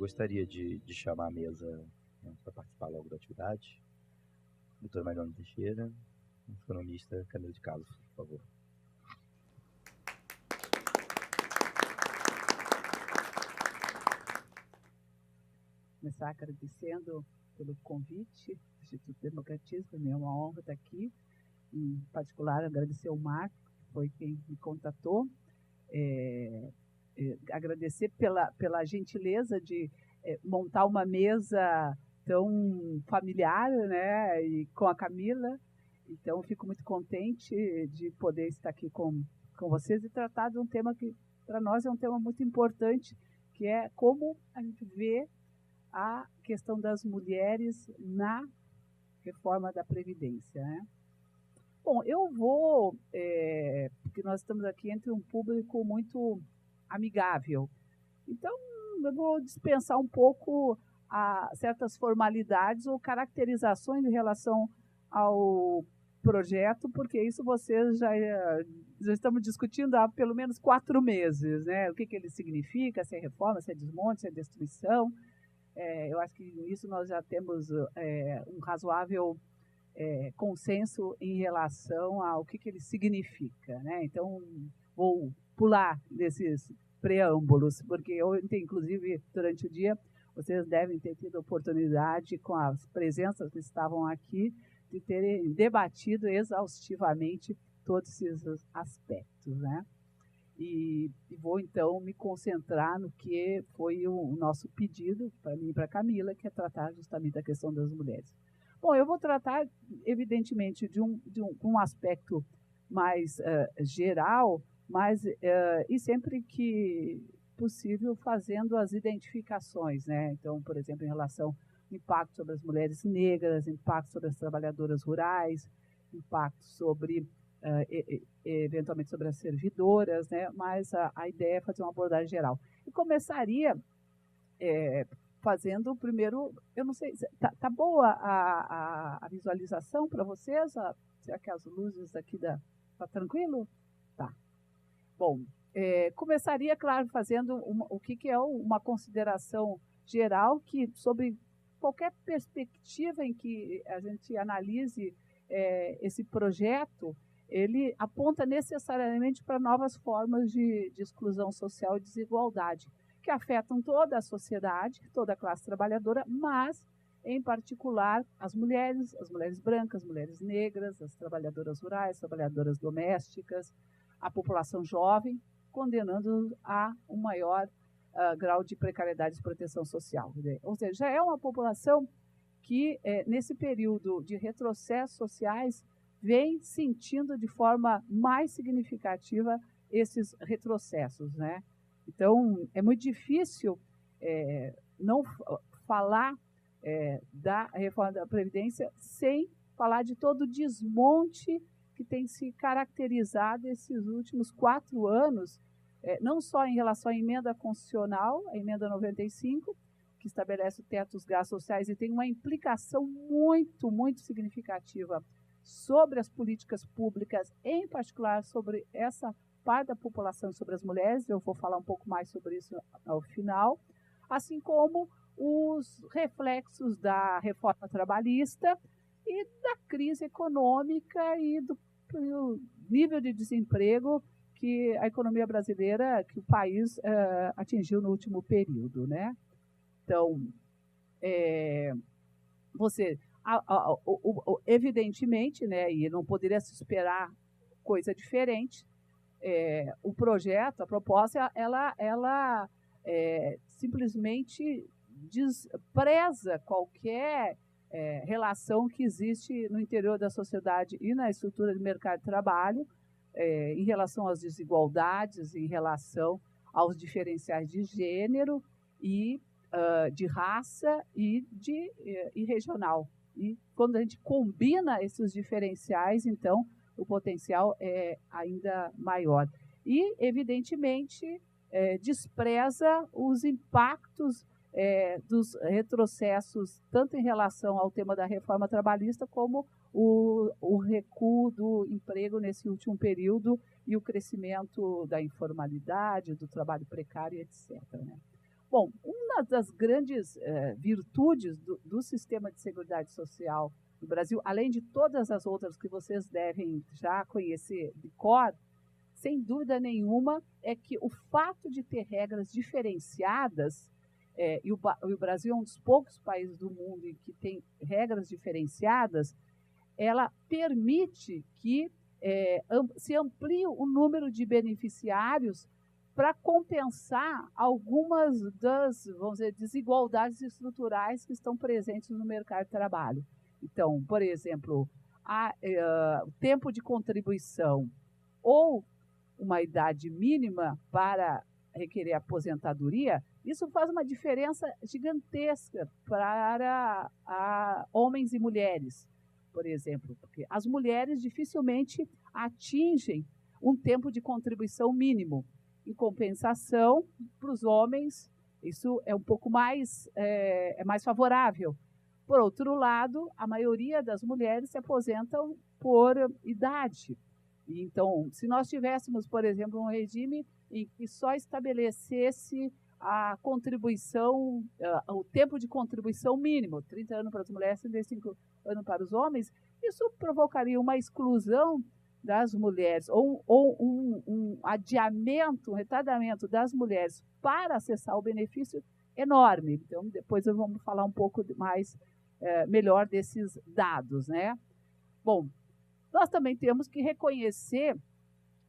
gostaria de chamar a mesa, né, para participar logo da atividade. Doutora Mariana Teixeira, economista Camila de Carlos, por favor. Começar agradecendo pelo convite do Instituto Democratismo, para mim é uma honra estar aqui. Em particular, agradecer ao Marco, que foi quem me contatou. Agradecer pela gentileza de montar uma mesa tão familiar, né, e com a Camila. Então, fico muito contente de poder estar aqui com vocês e tratar de um tema que, para nós, é um tema muito importante, que é como a gente vê a questão das mulheres na reforma da Previdência, né? Bom, eu vou, porque nós estamos aqui entre um público muito amigável, então eu vou dispensar um pouco a certas formalidades ou caracterizações em relação ao projeto, porque isso vocês já estamos discutindo há pelo menos 4 meses, né? O que ele significa, se é reforma, se é desmonte, se é destruição. Eu acho que nisso nós já temos um razoável consenso em relação ao que ele significa, né? Então, vou pular desses preâmbulos, porque ontem, inclusive, durante o dia, vocês devem ter tido oportunidade, com as presenças que estavam aqui, de terem debatido exaustivamente todos esses aspectos, né? E vou, então, me concentrar no que foi o nosso pedido, para mim e para a Camila, que é tratar justamente da questão das mulheres. Bom, eu vou tratar, evidentemente, de um aspecto mais geral, mas, e sempre que possível, fazendo as identificações, né? Então, por exemplo, em relação ao impacto sobre as mulheres negras, impacto sobre as trabalhadoras rurais, impacto sobre eventualmente sobre as servidoras, né? Mas a ideia é fazer uma abordagem geral. E começaria fazendo primeiro, eu não sei, tá boa a visualização para vocês? Será que as luzes aqui tá tranquilo? Tá. Bom, começaria, claro, fazendo o que é uma consideração geral que sobre qualquer perspectiva em que a gente analise esse projeto, ele aponta necessariamente para novas formas de exclusão social e desigualdade, que afetam toda a sociedade, toda a classe trabalhadora, mas, em particular, as mulheres brancas, as mulheres negras, as trabalhadoras rurais, trabalhadoras domésticas, a população jovem, condenando a um maior grau de precariedade e proteção social. Ou seja, já é uma população que, nesse período de retrocessos sociais, vem sentindo de forma mais significativa esses retrocessos, né? Então, é muito difícil não falar da reforma da Previdência sem falar de todo o desmonte que tem se caracterizado esses últimos 4 anos, não só em relação à emenda constitucional, a emenda 95, que estabelece o teto dos gastos sociais e tem uma implicação muito, muito significativa sobre as políticas públicas, em particular sobre essa parte da população, sobre as mulheres. Eu vou falar um pouco mais sobre isso ao final, assim como os reflexos da reforma trabalhista e da crise econômica e do nível de desemprego que a economia brasileira, que o país atingiu no último período, né? Então, evidentemente, né, e não poderia se esperar coisa diferente, o projeto, a proposta, ela simplesmente despreza qualquer relação que existe no interior da sociedade e na estrutura do mercado de trabalho, em relação às desigualdades, em relação aos diferenciais de gênero e de raça e regional. E quando a gente combina esses diferenciais, então, o potencial é ainda maior. E, evidentemente, despreza os impactos dos retrocessos, tanto em relação ao tema da reforma trabalhista, como o recuo do emprego nesse último período e o crescimento da informalidade, do trabalho precário, etc., né? Bom, uma das grandes virtudes do sistema de seguridade social do Brasil, além de todas as outras que vocês devem já conhecer de cor, sem dúvida nenhuma, é que o fato de ter regras diferenciadas, e o Brasil é um dos poucos países do mundo em que tem regras diferenciadas, ela permite que se amplie o número de beneficiários para compensar algumas das, vamos dizer, desigualdades estruturais que estão presentes no mercado de trabalho. Então, por exemplo, o tempo de contribuição ou uma idade mínima para requerer aposentadoria, isso faz uma diferença gigantesca para homens e mulheres, por exemplo, porque as mulheres dificilmente atingem um tempo de contribuição mínimo. Em compensação, para os homens, isso é um pouco mais, mais favorável. Por outro lado, a maioria das mulheres se aposentam por idade. Então, se nós tivéssemos, por exemplo, um regime em que só estabelecesse a contribuição, o tempo de contribuição mínimo, 30 anos para as mulheres, 35 anos para os homens, isso provocaria uma exclusão das mulheres, ou um adiamento, um retardamento das mulheres para acessar o benefício enorme. Então, depois vamos falar um pouco mais, melhor desses dados, né? Bom, nós também temos que reconhecer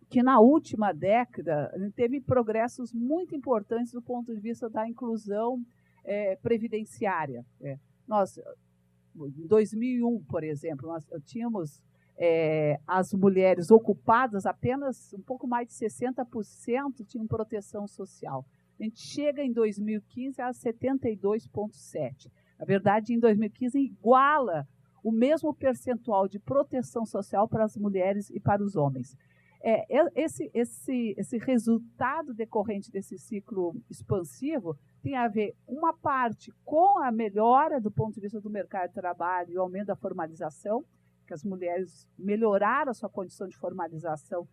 que na última década teve progressos muito importantes do ponto de vista da inclusão previdenciária. Nós, em 2001, por exemplo, nós tínhamos as mulheres ocupadas, apenas um pouco mais de 60% tinham proteção social. A gente chega em 2015 a 72,7%. Na verdade, em 2015, iguala o mesmo percentual de proteção social para as mulheres e para os homens. Esse resultado decorrente desse ciclo expansivo tem a ver, uma parte, com a melhora do ponto de vista do mercado de trabalho e o aumento da formalização, que as mulheres melhoraram a sua condição de formalização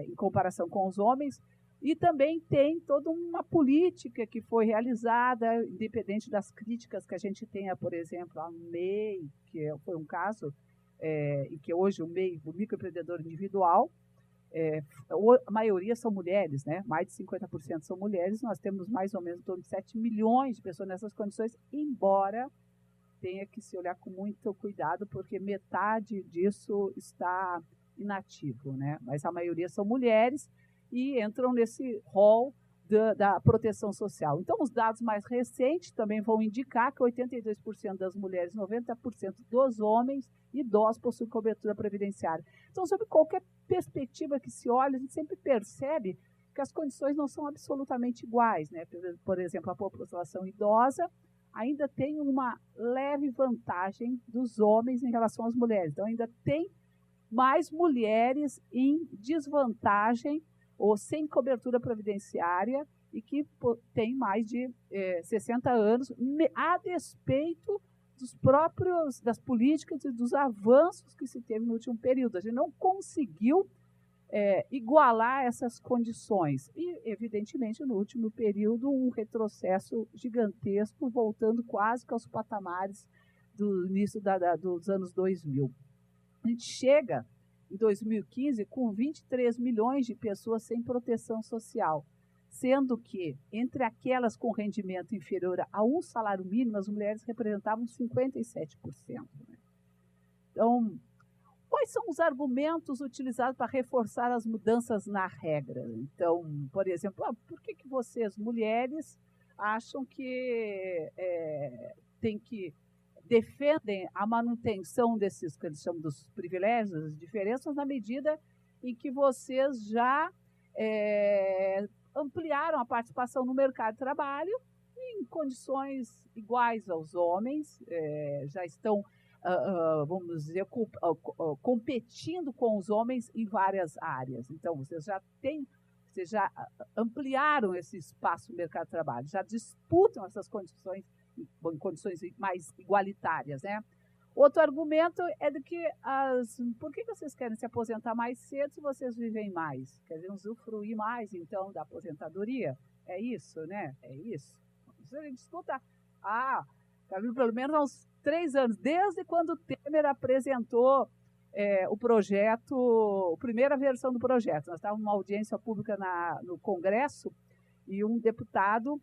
em comparação com os homens, e também tem toda uma política que foi realizada, independente das críticas que a gente tenha, por exemplo, a MEI, que foi um caso, e que hoje o MEI, o microempreendedor individual, a maioria são mulheres, né? Mais de 50% são mulheres, nós temos mais ou menos em torno de 7 milhões de pessoas nessas condições, embora tenha que se olhar com muito cuidado, porque metade disso está inativo, né? Mas a maioria são mulheres e entram nesse rol da proteção social. Então, os dados mais recentes também vão indicar que 82% das mulheres, 90% dos homens idosos possuem cobertura previdenciária. Então, sob qualquer perspectiva que se olhe, a gente sempre percebe que as condições não são absolutamente iguais, né? Por exemplo, a população idosa ainda tem uma leve vantagem dos homens em relação às mulheres. Então, ainda tem mais mulheres em desvantagem ou sem cobertura previdenciária e que tem mais de 60 anos, a despeito das políticas e dos avanços que se teve no último período. A gente não conseguiu igualar essas condições. E, evidentemente, no último período, um retrocesso gigantesco, voltando quase que aos patamares do início dos anos 2000. A gente chega em 2015 com 23 milhões de pessoas sem proteção social, sendo que, entre aquelas com rendimento inferior a um salário mínimo, as mulheres representavam 57%. Né? Então, quais são os argumentos utilizados para reforçar as mudanças na regra? Então, por exemplo, por que vocês, mulheres, acham que defendem a manutenção desses, que eles chamam dos privilégios, das diferenças, na medida em que vocês já ampliaram a participação no mercado de trabalho em condições iguais aos homens, já estão, vamos dizer, competindo com os homens em várias áreas. Então, vocês já ampliaram esse espaço no mercado de trabalho, já disputam essas condições em condições mais igualitárias, né? Outro argumento é de que por que vocês querem se aposentar mais cedo se vocês vivem mais? Querem usufruir mais, então, da aposentadoria? É isso, né? É isso. Isso a gente escuta. Pelo menos há uns 3 anos, desde quando o Temer apresentou o projeto, a primeira versão do projeto. Nós estávamos numa audiência pública no Congresso e um deputado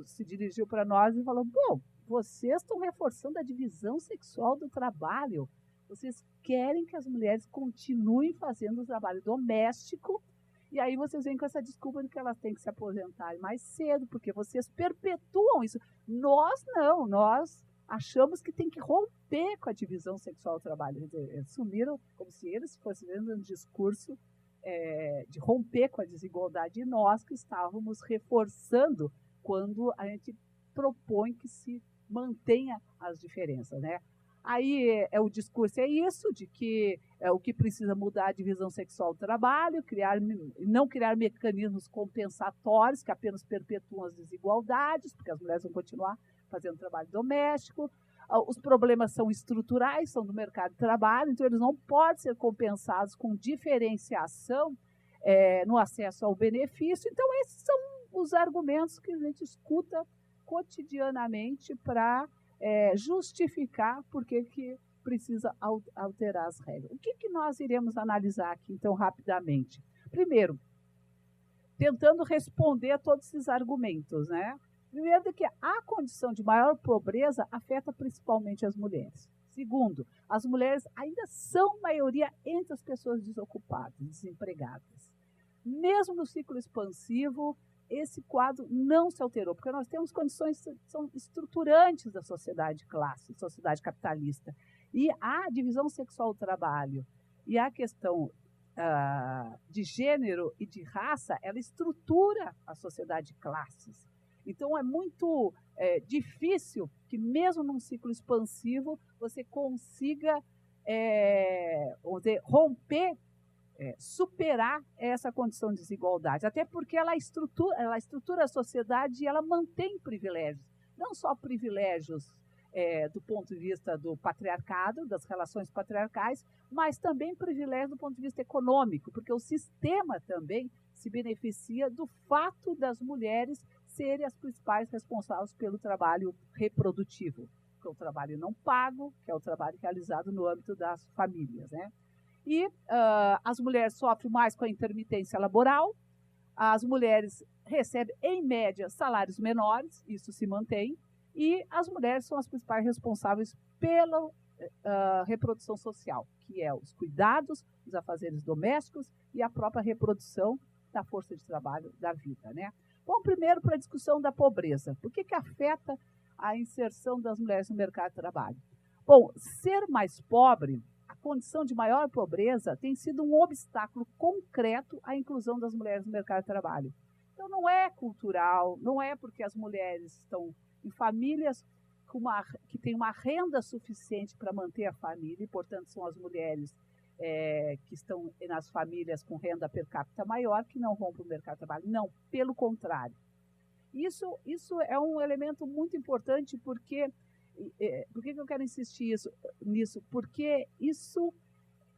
se dirigiu para nós e falou: bom, vocês estão reforçando a divisão sexual do trabalho. Vocês querem que as mulheres continuem fazendo o trabalho doméstico e aí vocês vêm com essa desculpa de que elas têm que se aposentar mais cedo, porque vocês perpetuam isso. Nós não, nós achamos que tem que romper com a divisão sexual do trabalho. Eles assumiram como se eles fossem dando um discurso de romper com a desigualdade, e nós que estávamos reforçando quando a gente propõe que se mantenha as diferenças, né? Aí o discurso é isso, de que o que precisa mudar a divisão sexual do trabalho, não criar mecanismos compensatórios que apenas perpetuam as desigualdades, porque as mulheres vão continuar fazendo trabalho doméstico. Os problemas são estruturais, são do mercado de trabalho, então eles não podem ser compensados com diferenciação no acesso ao benefício. Então, esses são os argumentos que a gente escuta cotidianamente para justificar por que precisa alterar as regras. O que nós iremos analisar aqui, então, rapidamente? Primeiro, tentando responder a todos esses argumentos, né? Primeiro, que a condição de maior pobreza afeta principalmente as mulheres. Segundo, as mulheres ainda são maioria entre as pessoas desocupadas, desempregadas. Mesmo no ciclo expansivo, esse quadro não se alterou, porque nós temos condições que são estruturantes da sociedade classe, sociedade capitalista. E a divisão sexual do trabalho e a questão de gênero e de raça, ela estrutura a sociedade de classes. Então, é muito difícil que, mesmo num ciclo expansivo, você consiga romper, superar essa condição de desigualdade. Até porque ela estrutura a sociedade e ela mantém privilégios. Não só privilégios do ponto de vista do patriarcado, das relações patriarcais, mas também privilégios do ponto de vista econômico, porque o sistema também se beneficia do fato das mulheres serem as principais responsáveis pelo trabalho reprodutivo, que é o trabalho não pago, que é o trabalho realizado no âmbito das famílias, né? E as mulheres sofrem mais com a intermitência laboral, as mulheres recebem, em média, salários menores, isso se mantém, e as mulheres são as principais responsáveis pela reprodução social, que é os cuidados, os afazeres domésticos e a própria reprodução da força de trabalho da vida, né? Bom, primeiro para a discussão da pobreza. Por que afeta a inserção das mulheres no mercado de trabalho? Bom, ser mais pobre, a condição de maior pobreza, tem sido um obstáculo concreto à inclusão das mulheres no mercado de trabalho. Então, não é cultural, não é porque as mulheres estão em famílias que têm uma renda suficiente para manter a família, e, portanto, são as mulheres que estão nas famílias com renda per capita maior, que não vão para o mercado de trabalho. Não, pelo contrário. Isso é um elemento muito importante, porque por que eu quero insistir nisso? Porque isso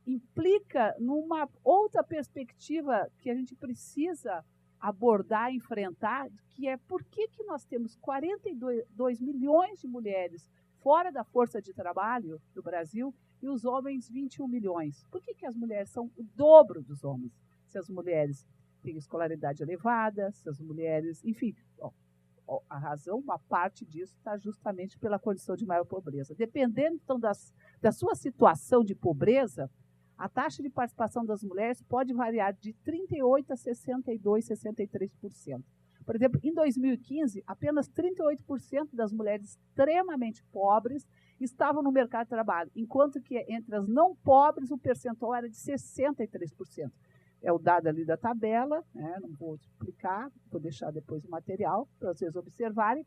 implica numa outra perspectiva que a gente precisa abordar, enfrentar, que é por que nós temos 42 milhões de mulheres fora da força de trabalho do Brasil e os homens 21 milhões. Por que as mulheres são o dobro dos homens? Se as mulheres têm escolaridade elevada, se as mulheres... Enfim, a razão, uma parte disso está justamente pela condição de maior pobreza. Dependendo, então, da sua situação de pobreza, a taxa de participação das mulheres pode variar de 38% a 62%, 63%. Por exemplo, em 2015, apenas 38% das mulheres extremamente pobres estavam no mercado de trabalho, enquanto que entre as não pobres o percentual era de 63%. É o dado ali da tabela, né? Não vou explicar, vou deixar depois o material para vocês observarem.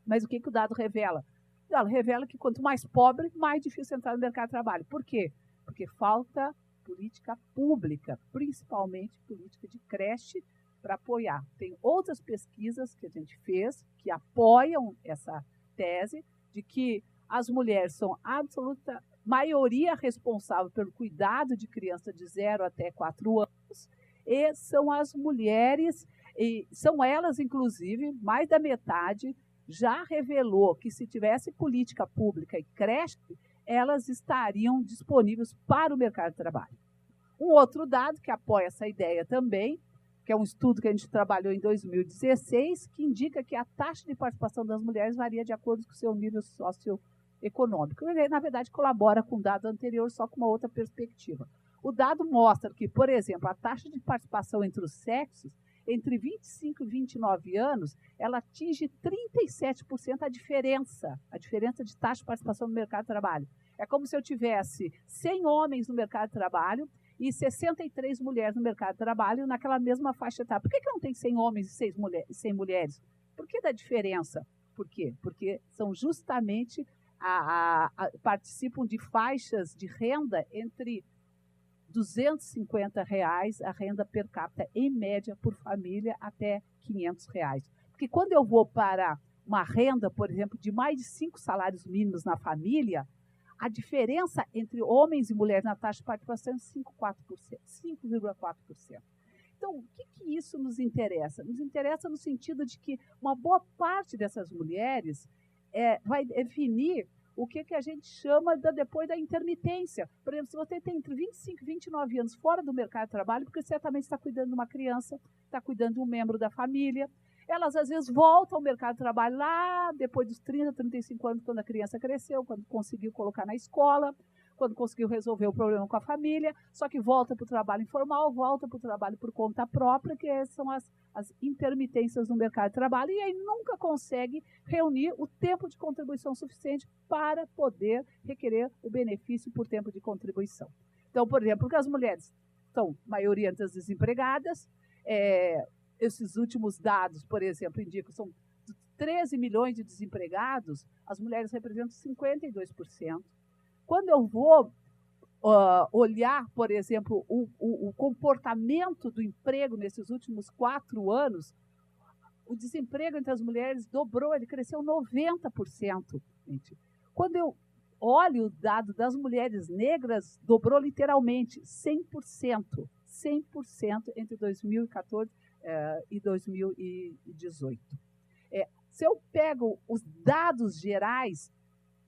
Mas o que o dado revela? O dado revela que quanto mais pobre, mais difícil entrar no mercado de trabalho. Por quê? Porque falta política pública, principalmente política de creche, para apoiar. Tem outras pesquisas que a gente fez que apoiam essa tese de que as mulheres são a absoluta maioria responsável pelo cuidado de criança de 0 até 4 anos e são as mulheres E são elas, inclusive, mais da metade já revelou que se tivesse política pública e creche, elas estariam disponíveis para o mercado de trabalho. Um outro dado que apoia essa ideia também, que é um estudo que a gente trabalhou em 2016, que indica que a taxa de participação das mulheres varia de acordo com o seu nível socioeconômico. Ele, na verdade, colabora com o dado anterior, só com uma outra perspectiva. O dado mostra que, por exemplo, a taxa de participação entre os sexos, entre 25 e 29 anos, ela atinge 37% a diferença de taxa de participação no mercado de trabalho. É como se eu tivesse 100 homens no mercado de trabalho e 63 mulheres no mercado de trabalho naquela mesma faixa etária. Por que não tem 100 homens e 100 mulheres? Por que da diferença? Por quê? Porque são justamente participam de faixas de renda entre R$250 a renda per capita, em média, por família, até R$500. Porque quando eu vou para uma renda, por exemplo, de mais de 5 salários mínimos na família, a diferença entre homens e mulheres na taxa de participação é 5,4%. Então, o que isso nos interessa? Nos interessa no sentido de que uma boa parte dessas mulheres vai definir o que a gente chama depois da intermitência. Por exemplo, se você tem entre 25 e 29 anos fora do mercado de trabalho, porque certamente está cuidando de uma criança, está cuidando de um membro da família, elas às vezes voltam ao mercado de trabalho lá depois dos 30, 35 anos, quando a criança cresceu, quando conseguiu colocar na escola, quando conseguiu resolver o problema com a família, só que volta para o trabalho informal, volta para o trabalho por conta própria, que são as intermitências no mercado de trabalho, e aí nunca consegue reunir o tempo de contribuição suficiente para poder requerer o benefício por tempo de contribuição. Então, por exemplo, porque as mulheres são maioria das desempregadas, esses últimos dados, por exemplo, indicam que são 13 milhões de desempregados, as mulheres representam 52%. Quando eu vou olhar, por exemplo, o comportamento do emprego nesses últimos 4 anos, o desemprego entre as mulheres dobrou, ele cresceu 90%. Gente. Quando eu olho o dado das mulheres negras, dobrou literalmente 100%. 100% entre 2014 e 2018. Se eu pego os dados gerais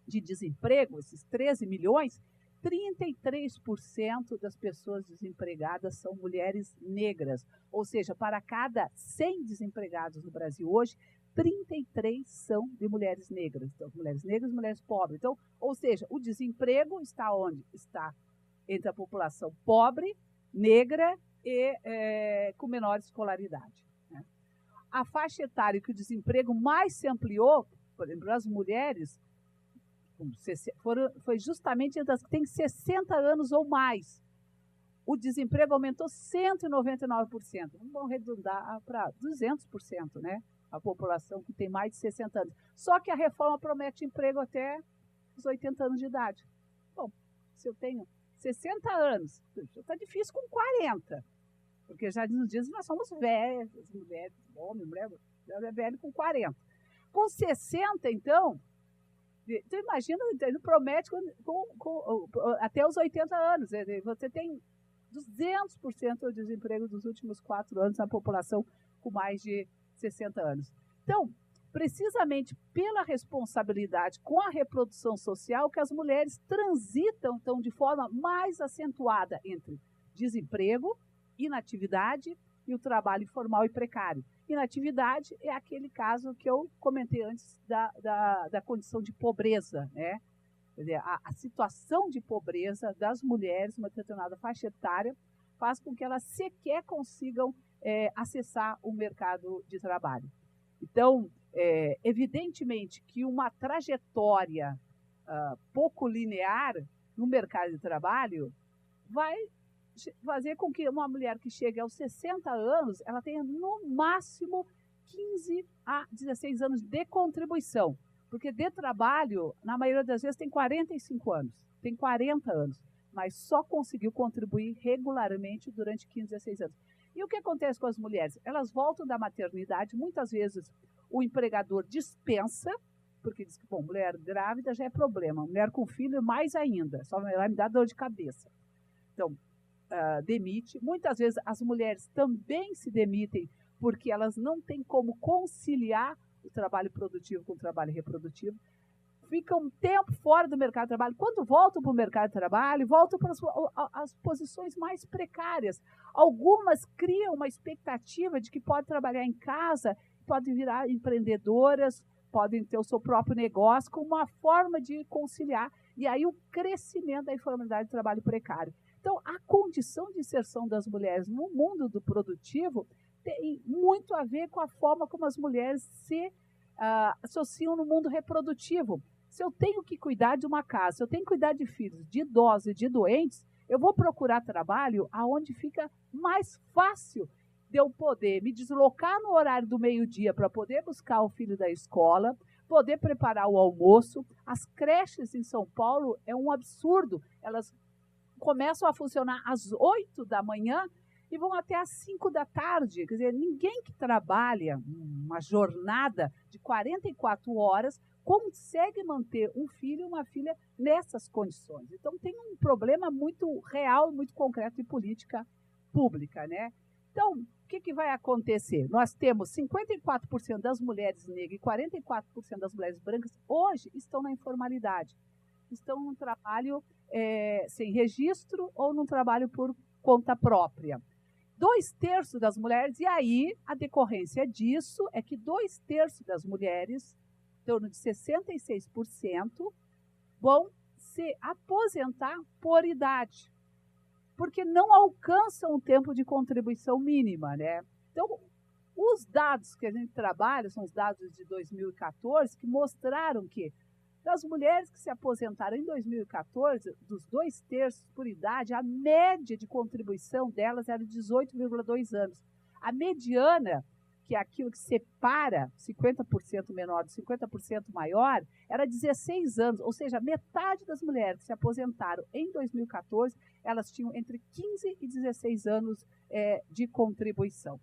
de desemprego, esses 13 milhões, 33% das pessoas desempregadas são mulheres negras. Ou seja, para cada 100 desempregados no Brasil hoje, 33 são de mulheres negras. Então, mulheres negras e mulheres pobres. Então, ou seja, o desemprego está onde? Está entre a população pobre, negra e com menor escolaridade. Né? A faixa etária que o desemprego mais se ampliou, por exemplo, as mulheres, foi justamente entre as que têm 60 anos ou mais. O desemprego aumentou 199%. Vamos arredondar para 200%, né? A população que tem mais de 60 anos. Só que a reforma promete emprego até os 80 anos de idade. Bom, se eu tenho 60 anos, está difícil com 40, porque já nos dias nós somos velhas, mulheres, homem, mulher, já é velho com 40. Com 60, então, tu imagina, ele promete até os 80 anos. Você tem 200% do desemprego dos últimos 4 anos na população com mais de 60 anos. Então, precisamente pela responsabilidade com a reprodução social, que as mulheres transitam então, de forma mais acentuada entre desemprego, inatividade e o trabalho informal e precário. Inatividade é aquele caso que eu comentei antes da condição de pobreza, né? Quer dizer, a situação de pobreza das mulheres, uma determinada faixa etária, faz com que elas sequer consigam acessar o mercado de trabalho. Então, evidentemente que uma trajetória pouco linear no mercado de trabalho vai fazer com que uma mulher que chegue aos 60 anos, ela tenha no máximo 15 a 16 anos de contribuição. Porque de trabalho, na maioria das vezes, tem 45 anos, tem 40 anos, mas só conseguiu contribuir regularmente durante 15, 16 anos. E o que acontece com as mulheres? Elas voltam da maternidade, muitas vezes o empregador dispensa, porque diz que, bom, mulher grávida já é problema, mulher com filho mais ainda, só vai me dar dor de cabeça. Então, demite. Muitas vezes as mulheres também se demitem porque elas não têm como conciliar o trabalho produtivo com o trabalho reprodutivo, ficam um tempo fora do mercado de trabalho. Quando voltam para o mercado de trabalho, voltam para as posições mais precárias. Algumas criam uma expectativa de que podem trabalhar em casa, podem virar empreendedoras, podem ter o seu próprio negócio como uma forma de conciliar. E aí o crescimento da informalidade do trabalho precário. Então, a condição de inserção das mulheres no mundo do produtivo tem muito a ver com a forma como as mulheres se associam no mundo reprodutivo. Se eu tenho que cuidar de uma casa, se eu tenho que cuidar de filhos, de idosos e de doentes, eu vou procurar trabalho aonde fica mais fácil de eu poder me deslocar no horário do meio-dia para poder buscar o filho da escola, poder preparar o almoço. As creches em São Paulo é um absurdo. Elas começam a funcionar às 8 da manhã e vão até às 5 da tarde. Quer dizer, ninguém que trabalha uma jornada de 44 horas consegue manter um filho e uma filha nessas condições. Então, tem um problema muito real, muito concreto de política pública, né? Então, o que vai acontecer? Nós temos 54% das mulheres negras e 44% das mulheres brancas hoje estão na informalidade. Estão num trabalho sem registro ou num trabalho por conta própria. 2/3 das mulheres, e aí a decorrência disso é que 2/3 das mulheres, em torno de 66%, vão se aposentar por idade, porque não alcançam o tempo de contribuição mínima, né? Então, os dados que a gente trabalha são os dados de 2014, que mostraram que das mulheres que se aposentaram em 2014, dos 2/3 por idade, a média de contribuição delas era de 18,2 anos. A mediana, que é aquilo que separa 50% menor de 50% maior, era 16 anos, ou seja, metade das mulheres que se aposentaram em 2014, elas tinham entre 15 e 16 anos de contribuição.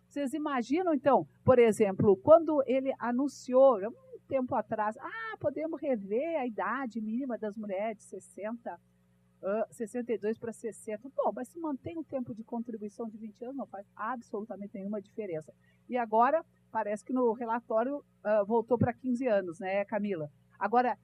Vocês imaginam, então, por exemplo, quando ele anunciou, tempo atrás, podemos rever a idade mínima das mulheres de 62 para 60. Bom, mas se mantém o tempo de contribuição de 20 anos, não faz absolutamente nenhuma diferença. E agora, parece que no relatório voltou para 15 anos, né, Camila? Agora,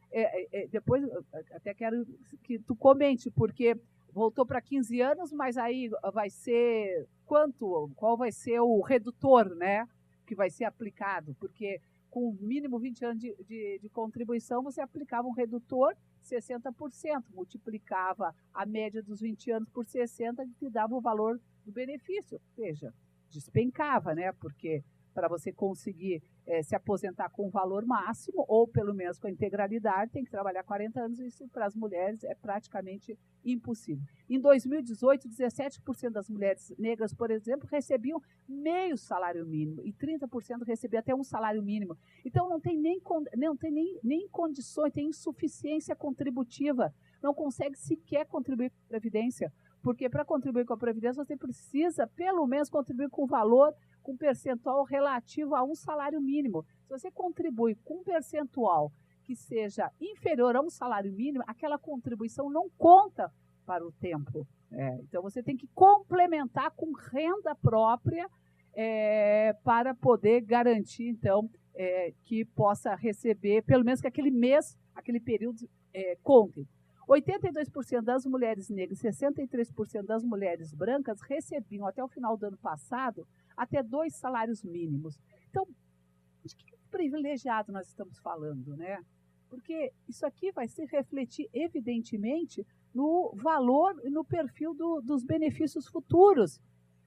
depois, até quero que tu comente, porque voltou para 15 anos, mas aí vai ser quanto? Qual vai ser o redutor, né, que vai ser aplicado? Porque com mínimo 20 anos de contribuição, você aplicava um redutor 60%, multiplicava a média dos 20 anos por 60, que dava o valor do benefício. Veja, despencava, né? Porque para você conseguir se aposentar com o valor máximo, ou pelo menos com a integralidade, tem que trabalhar 40 anos, e isso para as mulheres é praticamente impossível. Em 2018, 17% das mulheres negras, por exemplo, recebiam meio salário mínimo, e 30% recebiam até um salário mínimo. Então, não tem nem condições, tem insuficiência contributiva, não consegue sequer contribuir com a Previdência, porque para contribuir com a Previdência, você precisa, pelo menos, contribuir com o valor, com um percentual relativo a um salário mínimo. Se você contribui com um percentual que seja inferior a um salário mínimo, aquela contribuição não conta para o tempo. Então, você tem que complementar com renda própria para poder garantir, então, que possa receber, pelo menos que aquele mês, aquele período, conte. 82% das mulheres negras e 63% das mulheres brancas recebiam, até o final do ano passado, até 2 salários mínimos. Então, de que privilegiado nós estamos falando, né? Porque isso aqui vai se refletir, evidentemente, no valor e no perfil dos benefícios futuros.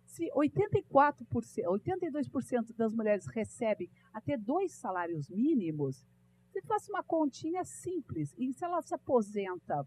Se 82% das mulheres recebem até 2 salários mínimos, você faz uma continha simples, e se ela se aposenta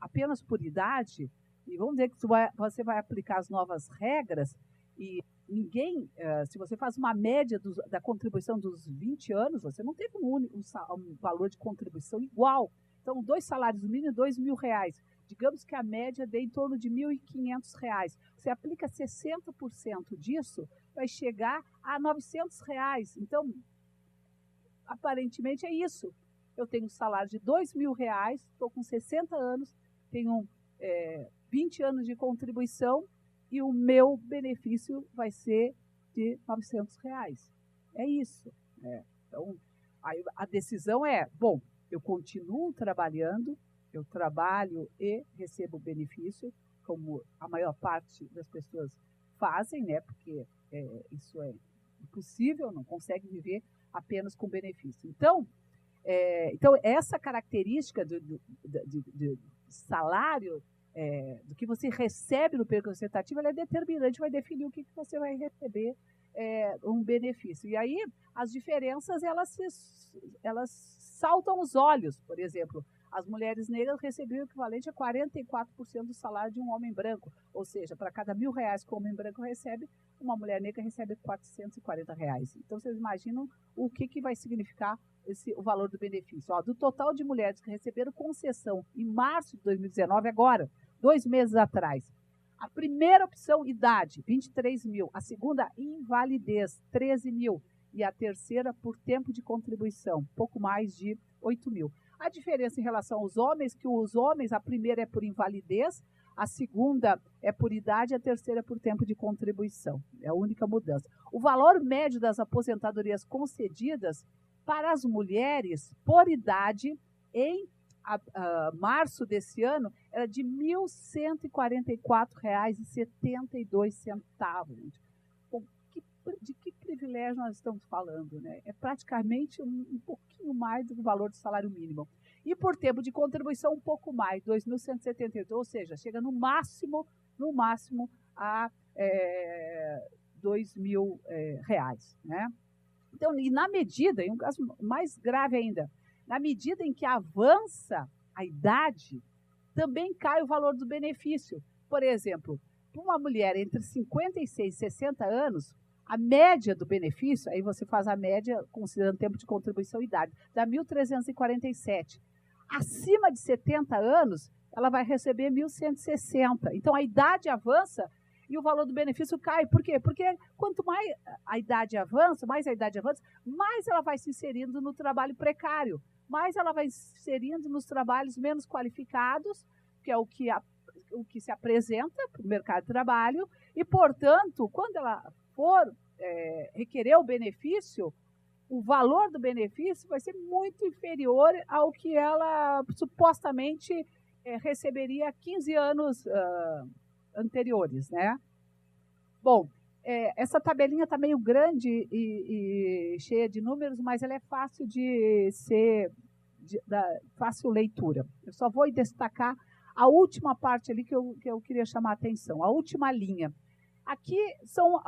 apenas por idade, e vamos dizer que você vai aplicar as novas regras, e ninguém, se você faz uma média da contribuição dos 20 anos, você não teve um valor de contribuição igual. Então, 2 salários mínimos, R$2.000. Digamos que a média dê em torno de R$1.500. Você aplica 60% disso, vai chegar a R$900. Então, aparentemente é isso. Eu tenho um salário de R$2.000, estou com 60 anos, tenho 20 anos de contribuição, e o meu benefício vai ser de R$900. É isso. Né? Então, a decisão é, bom, eu continuo trabalhando, eu trabalho e recebo benefício, como a maior parte das pessoas fazem, né? Porque isso é impossível, não consegue viver apenas com benefício. Então, essa característica do salário, do que você recebe no período representativo, ela é determinante, vai definir o que você vai receber um benefício. E aí, as diferenças, elas saltam os olhos. Por exemplo, as mulheres negras recebiam o equivalente a 44% do salário de um homem branco. Ou seja, para cada R$1.000 que o homem branco recebe, uma mulher negra recebe R$440. Então, vocês imaginam o que vai significar o valor do benefício. Ó, do total de mulheres que receberam concessão em março de 2019, agora, 2 meses atrás, a primeira opção, idade, 23 mil. A segunda, invalidez, 13 mil. E a terceira, por tempo de contribuição, pouco mais de 8 mil. A diferença em relação aos homens, que os homens, a primeira é por invalidez, a segunda é por idade e a terceira é por tempo de contribuição. É a única mudança. O valor médio das aposentadorias concedidas para as mulheres, por idade, em março desse ano, era de R$ 1.144,72. Bom, de que privilégio nós estamos falando, né? É praticamente um pouquinho mais do valor do salário mínimo. E por tempo de contribuição, um pouco mais, 2.172, ou seja, chega no máximo a R$2.000, né? Então, e na medida, em um caso mais grave ainda, na medida em que avança a idade, também cai o valor do benefício. Por exemplo, para uma mulher entre 56 e 60 anos, a média do benefício, aí você faz a média considerando tempo de contribuição e idade, dá 1.347. Acima de 70 anos, ela vai receber 1.160. Então, a idade avança e o valor do benefício cai. Por quê? Porque quanto mais a idade avança, mais ela vai se inserindo no trabalho precário, mais ela vai se inserindo nos trabalhos menos qualificados, que é o que se apresenta para o mercado de trabalho, e, portanto, quando ela for requerer o benefício, o valor do benefício vai ser muito inferior ao que ela supostamente receberia 15 anos anteriores, né? Bom, essa tabelinha está meio grande e cheia de números, mas ela é fácil de ser, fácil leitura. Eu só vou destacar a última parte ali que eu queria chamar a atenção, a última linha. Aqui são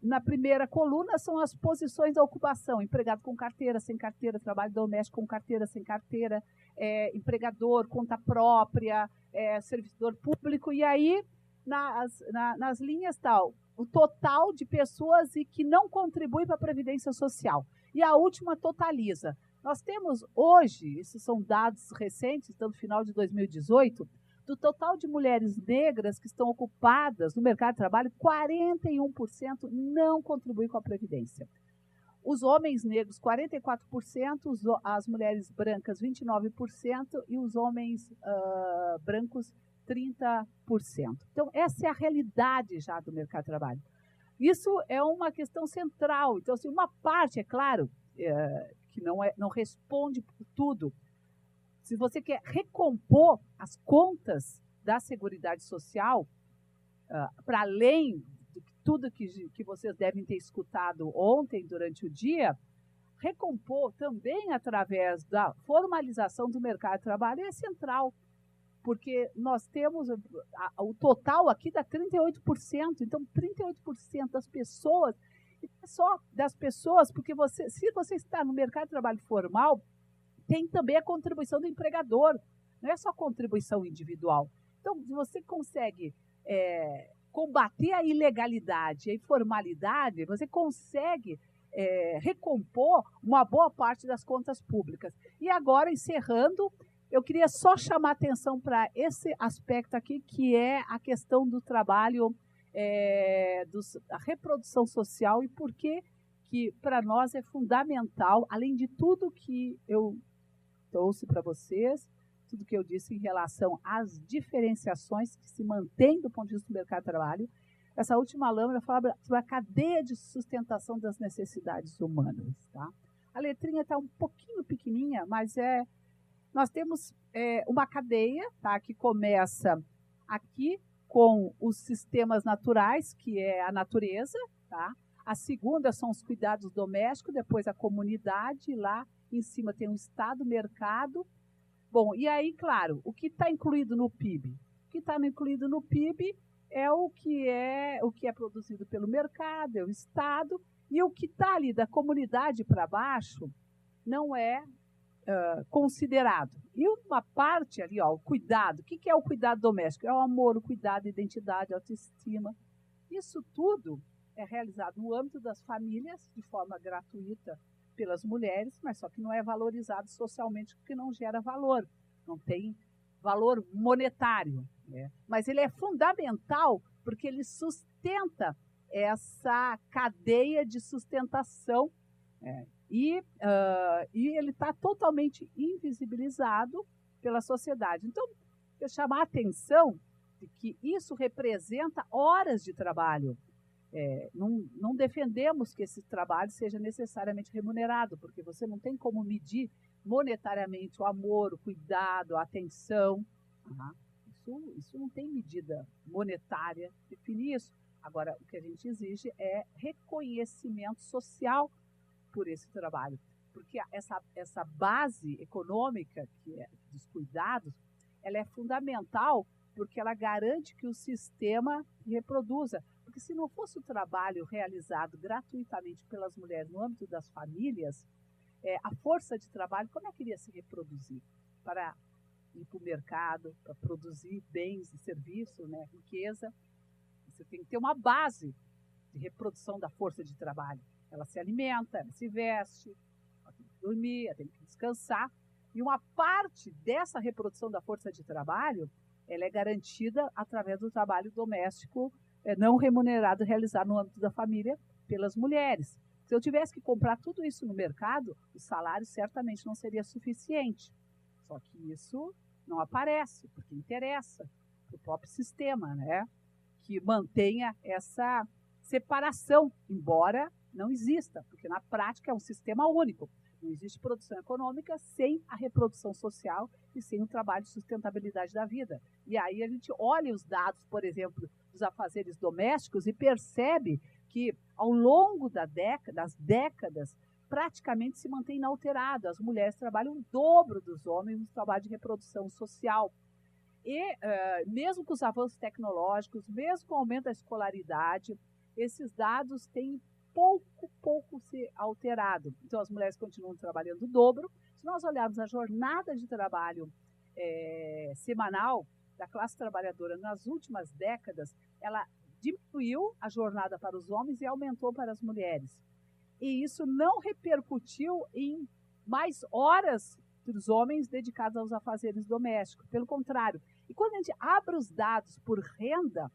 na primeira coluna são as posições da ocupação: empregado com carteira, sem carteira, trabalho doméstico com carteira, sem carteira, empregador, conta própria, servidor público. E aí, nas linhas tal, o total de pessoas que não contribuem para a Previdência Social. E a última totaliza. Nós temos hoje, esses são dados recentes, estão no final de 2018, do total de mulheres negras que estão ocupadas no mercado de trabalho, 41% não contribuem com a Previdência. Os homens negros, 44%, as mulheres brancas, 29%, e os homens brancos, 30%. Então, essa é a realidade já do mercado de trabalho. Isso é uma questão central. Então, assim, uma parte, é claro, que não responde por tudo. Se você quer recompor as contas da Seguridade Social, para além de tudo que vocês devem ter escutado ontem durante o dia, recompor também através da formalização do mercado de trabalho é central, porque nós temos o total aqui dá 38%, então 38% das pessoas, e não é só das pessoas, porque se você está no mercado de trabalho formal, tem também a contribuição do empregador, não é só contribuição individual. Então, se você consegue combater a ilegalidade e a informalidade, você consegue recompor uma boa parte das contas públicas. E agora, encerrando, eu queria só chamar atenção para esse aspecto aqui, que é a questão do trabalho, da reprodução social, e por que para nós é fundamental, além de tudo que eu trouxe para vocês, tudo que eu disse em relação às diferenciações que se mantêm do ponto de vista do mercado de trabalho, Essa última lâmina fala sobre a cadeia de sustentação das necessidades humanas. Tá? A letrinha está um pouquinho pequenininha, mas nós temos uma cadeia, tá, que começa aqui com os sistemas naturais, que é a natureza. Tá? A segunda são os cuidados domésticos, depois a comunidade, lá em cima tem o Estado, mercado. Bom, e aí, claro, o que está incluído no PIB? O que está incluído no PIB é o que é produzido pelo mercado, é o Estado, e o que está ali da comunidade para baixo não é considerado. E uma parte ali, ó, o cuidado. O que é o cuidado doméstico? É o amor, o cuidado, a identidade, a autoestima. Isso tudo é realizado no âmbito das famílias, de forma gratuita pelas mulheres, mas só que não é valorizado socialmente, porque não gera valor, não tem valor monetário. Né? Mas ele é fundamental porque ele sustenta essa cadeia de sustentação e ele está totalmente invisibilizado pela sociedade. Então, eu chamar a atenção de que isso representa horas de trabalho. Não defendemos que esse trabalho seja necessariamente remunerado, porque você não tem como medir monetariamente o amor, o cuidado, a atenção. Isso não tem medida monetária, define isso. Agora, o que a gente exige é reconhecimento social por esse trabalho, porque essa base econômica que é dos cuidados, ela é fundamental porque ela garante que o sistema reproduza. Porque se não fosse o trabalho realizado gratuitamente pelas mulheres no âmbito das famílias, a força de trabalho, como é que iria se reproduzir? Para ir para o mercado, para produzir bens e serviços, né, riqueza. Você tem que ter uma base de reprodução da força de trabalho. Ela se alimenta, ela se veste, ela tem que dormir, ela tem que descansar. E uma parte dessa reprodução da força de trabalho, ela é garantida através do trabalho doméstico não remunerado realizado no âmbito da família pelas mulheres. Se eu tivesse que comprar tudo isso no mercado, o salário certamente não seria suficiente. Só que isso não aparece, porque interessa para o próprio sistema, né? Que mantenha essa separação, embora não exista, porque na prática é um sistema único. Não existe produção econômica sem a reprodução social e sem o trabalho de sustentabilidade da vida. E aí a gente olha os dados, por exemplo, dos afazeres domésticos e percebe que ao longo das décadas, praticamente se mantém inalterado. As mulheres trabalham o dobro dos homens no trabalho de reprodução social. E mesmo com os avanços tecnológicos, mesmo com o aumento da escolaridade, esses dados têm pouco se alterado. Então, as mulheres continuam trabalhando o dobro. Se nós olharmos a jornada de trabalho semanal da classe trabalhadora nas últimas décadas, ela diminuiu a jornada para os homens e aumentou para as mulheres. E isso não repercutiu em mais horas dos homens dedicados aos afazeres domésticos. Pelo contrário. E quando a gente abre os dados por renda,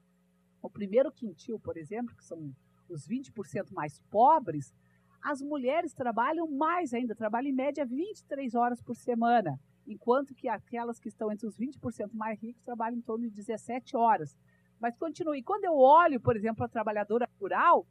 o primeiro quintil, por exemplo, que são os 20% mais pobres, as mulheres trabalham mais ainda, trabalham em média 23 horas por semana, enquanto que aquelas que estão entre os 20% mais ricos trabalham em torno de 17 horas. Mas continue. E quando eu olho, por exemplo, a trabalhadora rural,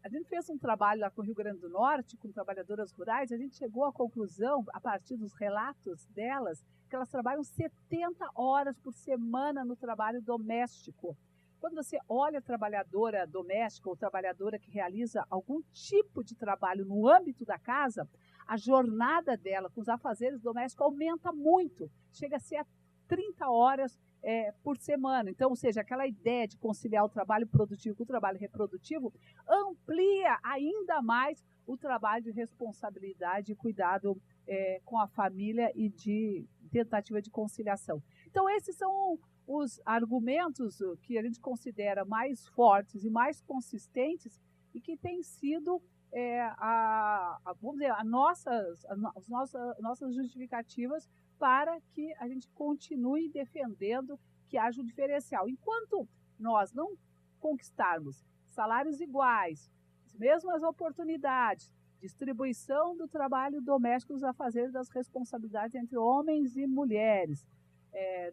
a gente fez um trabalho lá com o Rio Grande do Norte, com trabalhadoras rurais, a gente chegou à conclusão, a partir dos relatos delas, que elas trabalham 70 horas por semana no trabalho doméstico. Quando você olha a trabalhadora doméstica ou trabalhadora que realiza algum tipo de trabalho no âmbito da casa, a jornada dela com os afazeres domésticos aumenta muito, chega a ser a 30 horas por semana. Então, ou seja, aquela ideia de conciliar o trabalho produtivo com o trabalho reprodutivo amplia ainda mais o trabalho de responsabilidade e cuidado com a família e de tentativa de conciliação. Então, esses são os argumentos que a gente considera mais fortes e mais consistentes e que têm sido vamos dizer, as nossas justificativas para que a gente continue defendendo que haja um diferencial. Enquanto nós não conquistarmos salários iguais, as mesmas oportunidades, distribuição do trabalho doméstico, dos afazeres, das responsabilidades entre homens e mulheres,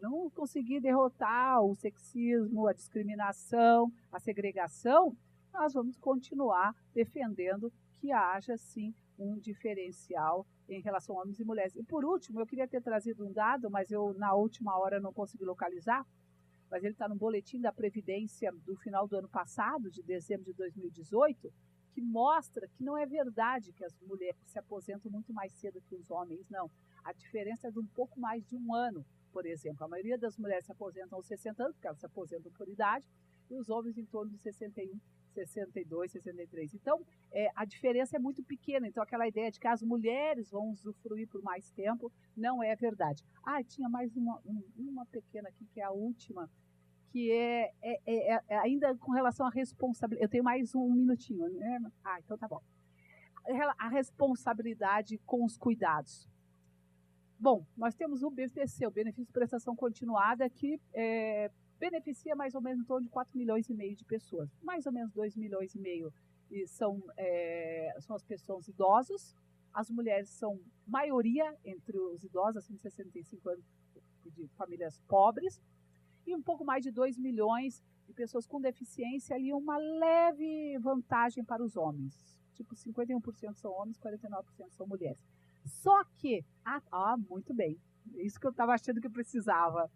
não conseguir derrotar o sexismo, a discriminação, a segregação, nós vamos continuar defendendo que haja, sim, um diferencial em relação a homens e mulheres. E, por último, eu queria ter trazido um dado, mas eu, na última hora, não consegui localizar, mas ele está no boletim da Previdência do final do ano passado, de dezembro de 2018, que mostra que não é verdade que as mulheres se aposentam muito mais cedo que os homens, não. A diferença é de um pouco mais de um ano, por exemplo. A maioria das mulheres se aposentam aos 60 anos, porque elas se aposentam por idade, e os homens em torno de 61, 62, 63. Então, a diferença é muito pequena. Então, aquela ideia de que as mulheres vão usufruir por mais tempo, não é verdade. Tinha mais uma pequena aqui, que é a última, que é ainda com relação à responsabilidade. Eu tenho mais um minutinho, né? Então tá bom. A responsabilidade com os cuidados. Bom, nós temos o BPC, o Benefício de Prestação Continuada, que beneficia mais ou menos em torno de 4 milhões e meio de pessoas. Mais ou menos 2 milhões e meio são as pessoas idosos. As mulheres são maioria entre os idosos, acima de 65 anos, de famílias pobres. E um pouco mais de 2 milhões de pessoas com deficiência e uma leve vantagem para os homens. Tipo, 51% são homens, 49% são mulheres. Só que, muito bem, isso que eu estava achando que eu precisava.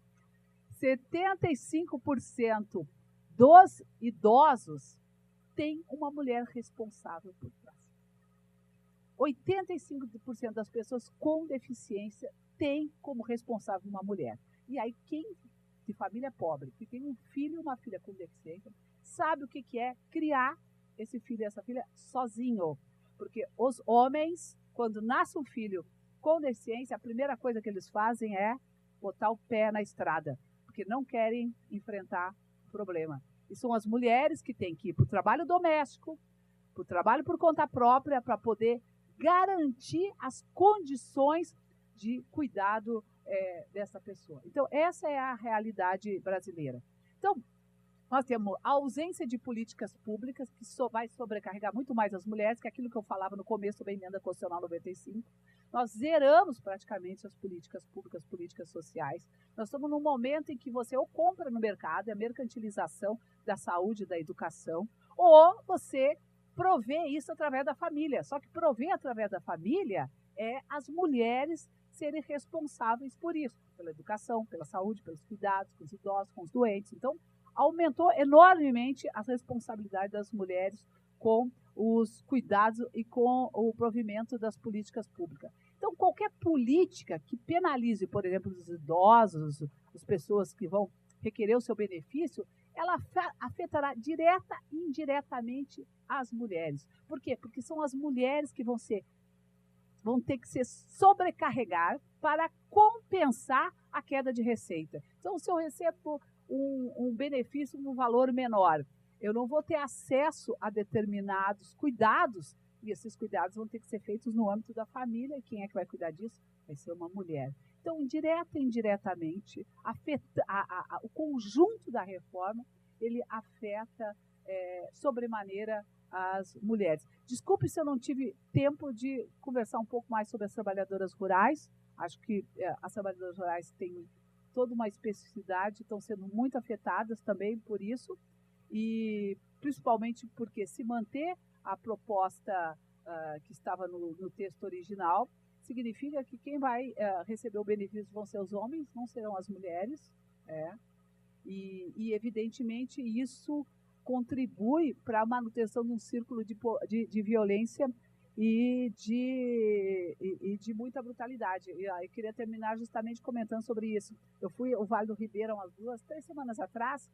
75% dos idosos têm uma mulher responsável por trás. 85% das pessoas com deficiência têm como responsável uma mulher. E aí, quem de família pobre, que tem um filho e uma filha com deficiência, sabe o que é criar esse filho e essa filha sozinho. Porque os homens, quando nasce um filho com deficiência, a primeira coisa que eles fazem é botar o pé na estrada, porque não querem enfrentar o problema. E são as mulheres que têm que ir para o trabalho doméstico, para o trabalho por conta própria, para poder garantir as condições de cuidado dessa pessoa. Então, essa é a realidade brasileira. Então, nós temos a ausência de políticas públicas, que vai sobrecarregar muito mais as mulheres, que é aquilo que eu falava no começo da Emenda Constitucional 95. Nós zeramos praticamente as políticas públicas, políticas sociais. Nós estamos num momento em que você ou compra no mercado, é a mercantilização da saúde e da educação, ou você provê isso através da família. Só que prover através da família é as mulheres serem responsáveis por isso, pela educação, pela saúde, pelos cuidados com os idosos, com os doentes. Então, aumentou enormemente a responsabilidade das mulheres com os cuidados e com o provimento das políticas públicas. Então, qualquer política que penalize, por exemplo, os idosos, as pessoas que vão requerer o seu benefício, ela afetará direta e indiretamente as mulheres. Por quê? Porque são as mulheres que vão ter que se sobrecarregar para compensar a queda de receita. Então, se eu recebo um benefício num valor menor, eu não vou ter acesso a determinados cuidados, e esses cuidados vão ter que ser feitos no âmbito da família, e quem é que vai cuidar disso? Vai ser uma mulher. Então, direta e indiretamente, o conjunto da reforma, ele afeta sobremaneira as mulheres. Desculpe se eu não tive tempo de conversar um pouco mais sobre as trabalhadoras rurais. Acho que as trabalhadoras rurais têm toda uma especificidade, estão sendo muito afetadas também por isso, e principalmente porque se manter a proposta que estava no texto original, significa que quem vai receber o benefício vão ser os homens, não serão as mulheres, e evidentemente isso contribui para a manutenção de um círculo de violência e de muita brutalidade. E eu queria terminar justamente comentando sobre isso. Eu fui ao Vale do Ribeira umas 3 semanas atrás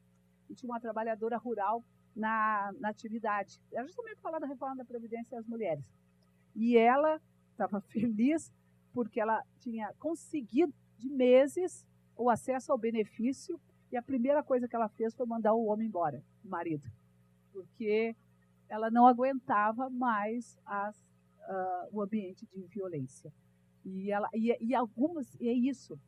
e tinha uma trabalhadora rural na atividade. Era justamente falar da reforma da Previdência às mulheres. E ela estava feliz porque ela tinha conseguido de meses o acesso ao benefício, e a primeira coisa que ela fez foi mandar o homem embora, o marido, porque ela não aguentava mais o ambiente de violência. E é isso,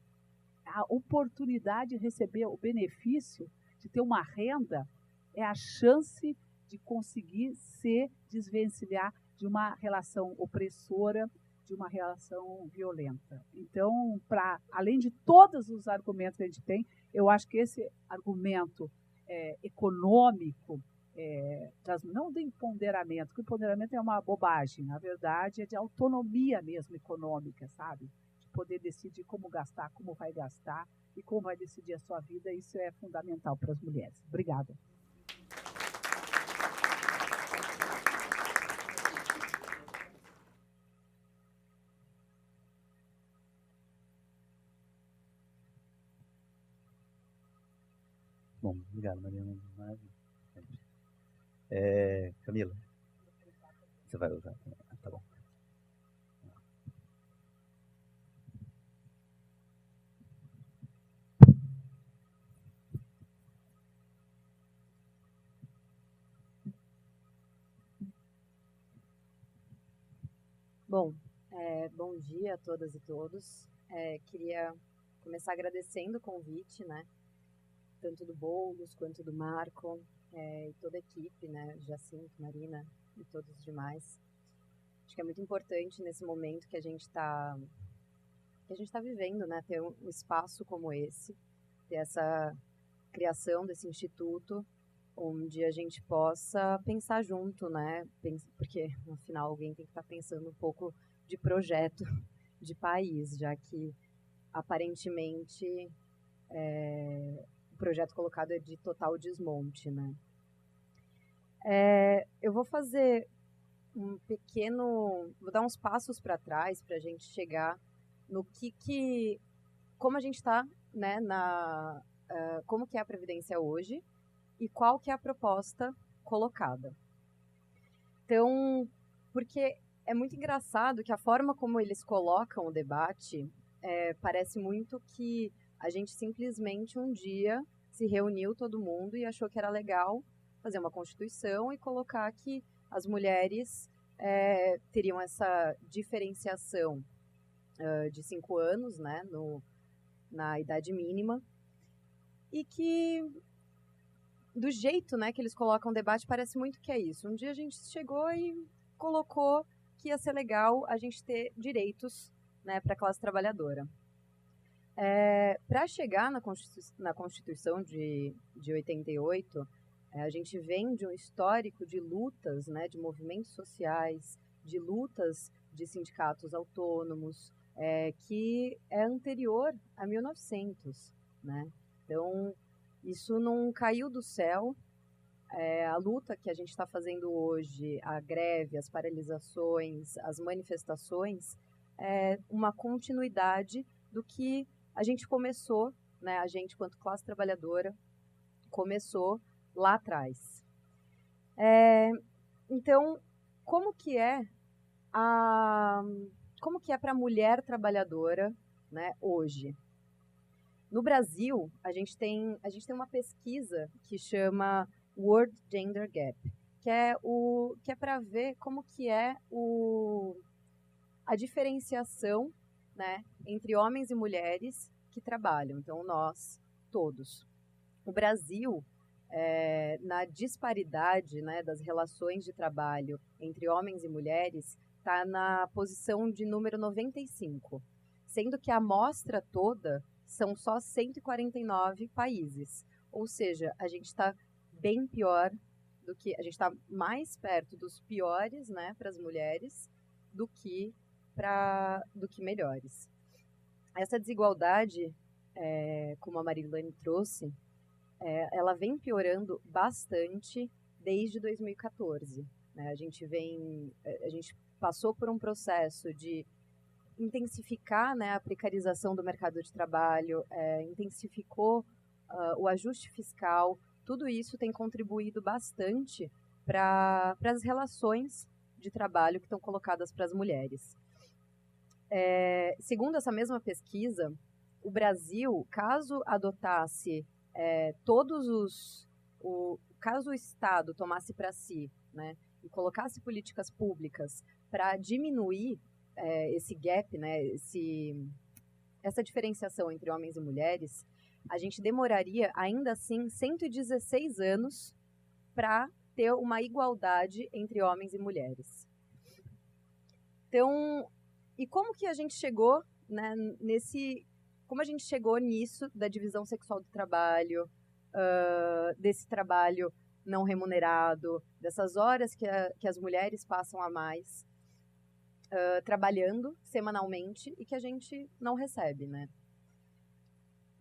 a oportunidade de receber o benefício, de ter uma renda, é a chance de conseguir se desvencilhar de uma relação opressora, de uma relação violenta. Então, além de todos os argumentos que a gente tem, eu acho que esse argumento econômico, não do empoderamento, porque o empoderamento é uma bobagem, na verdade é de autonomia mesmo econômica, sabe? De poder decidir como gastar, como vai gastar e como vai decidir a sua vida, isso é fundamental para as mulheres. Obrigada. Bom, obrigado, Mariana. Camila, você vai usar também? Tá bom. Bom, bom dia a todas e todos. Queria começar agradecendo o convite, né? Tanto do Boulos quanto do Marco e toda a equipe, né? Jacinto, Marina e todos os demais. Acho que é muito importante nesse momento que a gente está vivendo, né? Ter um espaço como esse, ter essa criação desse instituto, onde a gente possa pensar junto, né? Porque, no final, alguém tem que estar pensando um pouco de projeto de país, já que, aparentemente, o projeto colocado é de total desmonte, né? Eu vou fazer vou dar uns passos para trás para a gente chegar no como a gente está, né, como que é a Previdência hoje, e qual que é a proposta colocada. Então, porque é muito engraçado que a forma como eles colocam o debate parece muito que a gente simplesmente um dia se reuniu todo mundo e achou que era legal fazer uma Constituição e colocar que as mulheres teriam essa diferenciação de 5 anos, né, na idade mínima, e que do jeito, né, que eles colocam o debate, parece muito que é isso. Um dia a gente chegou e colocou que ia ser legal a gente ter direitos, né, para a classe trabalhadora. Para chegar na Constituição de 88, a gente vem de um histórico de lutas, né, de movimentos sociais, de lutas de sindicatos autônomos, que é anterior a 1900, né? Então, isso não caiu do céu. A luta que a gente está fazendo hoje, a greve, as paralisações, as manifestações, é uma continuidade do que a gente começou, né? A gente, quanto classe trabalhadora, começou lá atrás. Então, como que é para a mulher trabalhadora, né, hoje? No Brasil, a gente tem uma pesquisa que chama World Gender Gap, que é para ver como que é a diferenciação, né, entre homens e mulheres que trabalham. Então, nós todos. O Brasil, na disparidade, né, das relações de trabalho entre homens e mulheres, está na posição de número 95, sendo que a amostra toda são só 149 países. Ou seja, a gente está bem pior a gente está mais perto dos piores, né, para as mulheres do que melhores. Essa desigualdade, como a Marilane trouxe, ela vem piorando bastante desde 2014. Né? A gente passou por um processo de intensificar, né, a precarização do mercado de trabalho, intensificou o ajuste fiscal. Tudo isso tem contribuído bastante para as relações de trabalho que estão colocadas para as mulheres. Segundo essa mesma pesquisa, o Brasil, caso adotasse caso o Estado tomasse para si, né, e colocasse políticas públicas para diminuir esse gap, né, essa diferenciação entre homens e mulheres, a gente demoraria, ainda assim, 116 anos para ter uma igualdade entre homens e mulheres. Então, E como que a gente chegou, né, como a gente chegou nisso da divisão sexual do trabalho, desse trabalho não remunerado, dessas horas que as mulheres passam a mais trabalhando semanalmente e que a gente não recebe, né?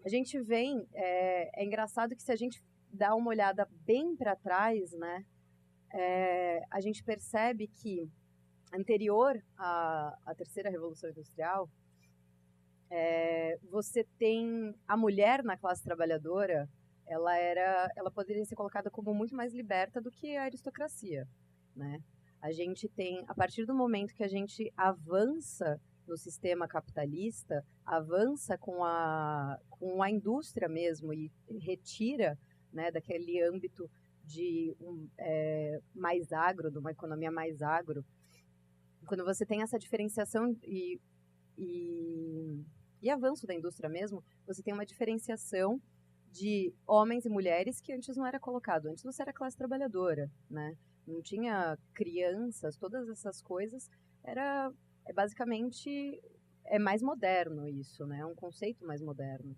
A gente vem, é engraçado que se a gente dá uma olhada bem para trás, né, a gente percebe que anterior à terceira revolução industrial, você tem a mulher na classe trabalhadora, ela poderia ser colocada como muito mais liberta do que a aristocracia, né? A gente tem, a partir do momento que a gente avança no sistema capitalista, avança com a indústria mesmo e retira, né, daquele âmbito de mais agro, de uma economia mais agro, quando você tem essa diferenciação e avanço da indústria mesmo, você tem uma diferenciação de homens e mulheres que antes não era colocado. Antes você era classe trabalhadora, né? Não tinha crianças, todas essas coisas. Basicamente, mais moderno isso, né? É um conceito mais moderno.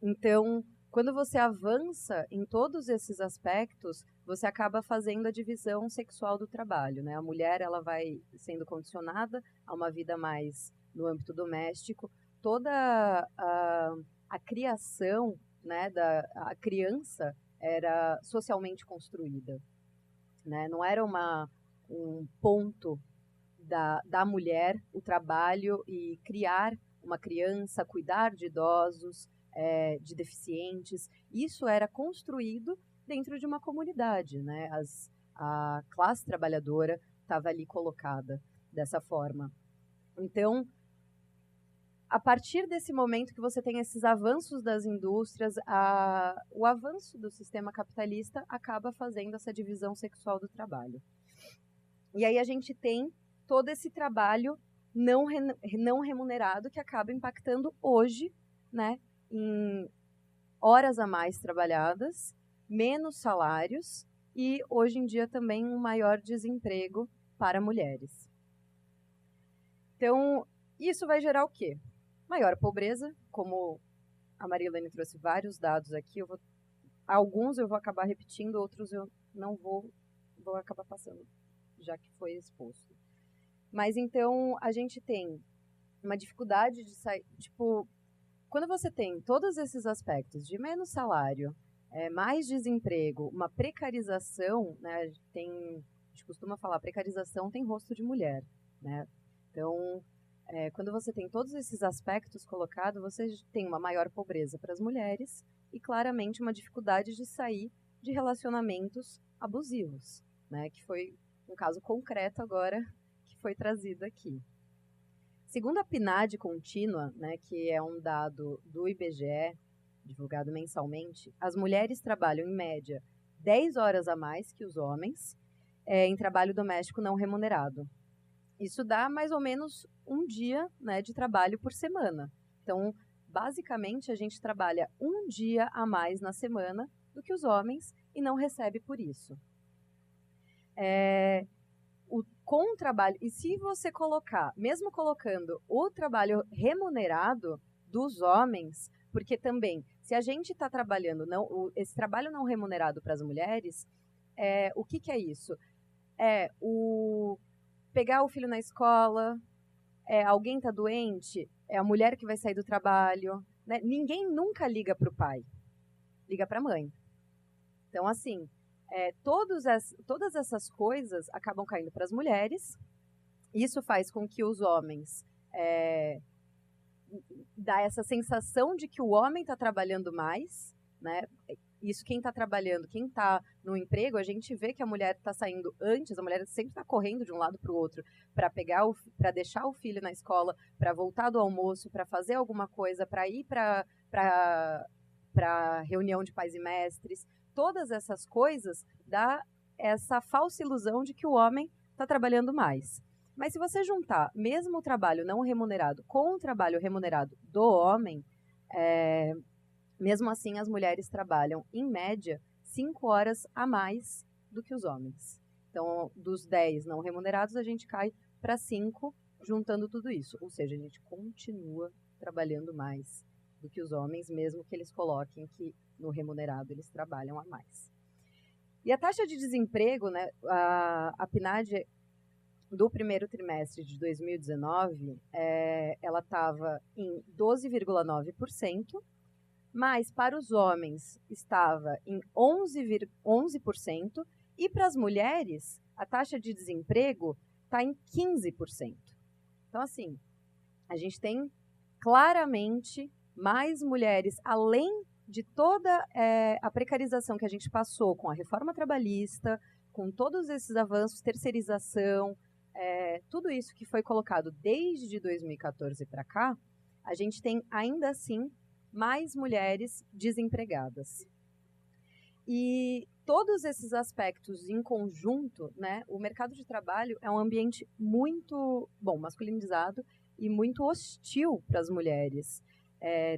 Então, quando você avança em todos esses aspectos, você acaba fazendo a divisão sexual do trabalho, né? A mulher, ela vai sendo condicionada a uma vida mais no âmbito doméstico. Toda a criação, né, a criança era socialmente construída, né? Não era um ponto da mulher o trabalho e criar uma criança, cuidar de idosos, de deficientes. Isso era construído dentro de uma comunidade, né? A classe trabalhadora estava ali colocada dessa forma. Então, a partir desse momento que você tem esses avanços das indústrias, o avanço do sistema capitalista acaba fazendo essa divisão sexual do trabalho. E aí a gente tem todo esse trabalho não remunerado que acaba impactando hoje, né, em horas a mais trabalhadas, menos salários e, hoje em dia, também um maior desemprego para mulheres. Então, isso vai gerar o quê? Maior pobreza, como a Marilene trouxe vários dados aqui, alguns eu vou acabar repetindo, outros eu não vou acabar passando, já que foi exposto. Mas, então, a gente tem uma dificuldade de sair, quando você tem todos esses aspectos de menos salário, mais desemprego, uma precarização, né, a gente costuma falar, precarização tem rosto de mulher, né? Então, quando você tem todos esses aspectos colocados, você tem uma maior pobreza para as mulheres e, claramente, uma dificuldade de sair de relacionamentos abusivos, né? Que foi um caso concreto agora que foi trazido aqui. Segundo a PNAD contínua, né, que é um dado do IBGE, divulgado mensalmente, as mulheres trabalham, em média, 10 horas a mais que os homens em trabalho doméstico não remunerado. Isso dá mais ou menos um dia, né, de trabalho por semana. Então, basicamente, a gente trabalha um dia a mais na semana do que os homens e não recebe por isso. Com o trabalho, e se você colocar, mesmo colocando o trabalho remunerado dos homens, porque também, se a gente está trabalhando, esse trabalho não remunerado para as mulheres, o que é isso? Pegar o filho na escola, alguém está doente, é a mulher que vai sair do trabalho, né? Ninguém nunca liga para o pai, liga para a mãe. Então, assim, todas essas coisas acabam caindo para as mulheres. Isso faz com que os homens dá essa sensação de que o homem está trabalhando mais, né? Isso, quem está trabalhando, quem está no emprego, a gente vê que a mulher está saindo antes, a mulher sempre está correndo de um lado para o outro para deixar o filho na escola, para voltar do almoço, para fazer alguma coisa, para ir para reunião de pais e mestres. Todas essas coisas dá essa falsa ilusão de que o homem está trabalhando mais. Mas se você juntar mesmo o trabalho não remunerado com o trabalho remunerado do homem, mesmo assim as mulheres trabalham, em média, 5 horas a mais do que os homens. Então, dos 10 não remunerados, a gente cai para 5 juntando tudo isso. Ou seja, a gente continua trabalhando mais do que os homens, mesmo que eles coloquem que no remunerado eles trabalham a mais. E a taxa de desemprego, né, a PNAD do primeiro trimestre de 2019, ela estava em 12,9%, mas para os homens estava em 11%, e para as mulheres a taxa de desemprego está em 15%. Então, assim, a gente tem claramente mais mulheres, além de toda a precarização que a gente passou com a reforma trabalhista, com todos esses avanços, terceirização, tudo isso que foi colocado desde 2014 para cá, a gente tem ainda assim mais mulheres desempregadas. E todos esses aspectos em conjunto, né, o mercado de trabalho é um ambiente muito, masculinizado e muito hostil para as mulheres.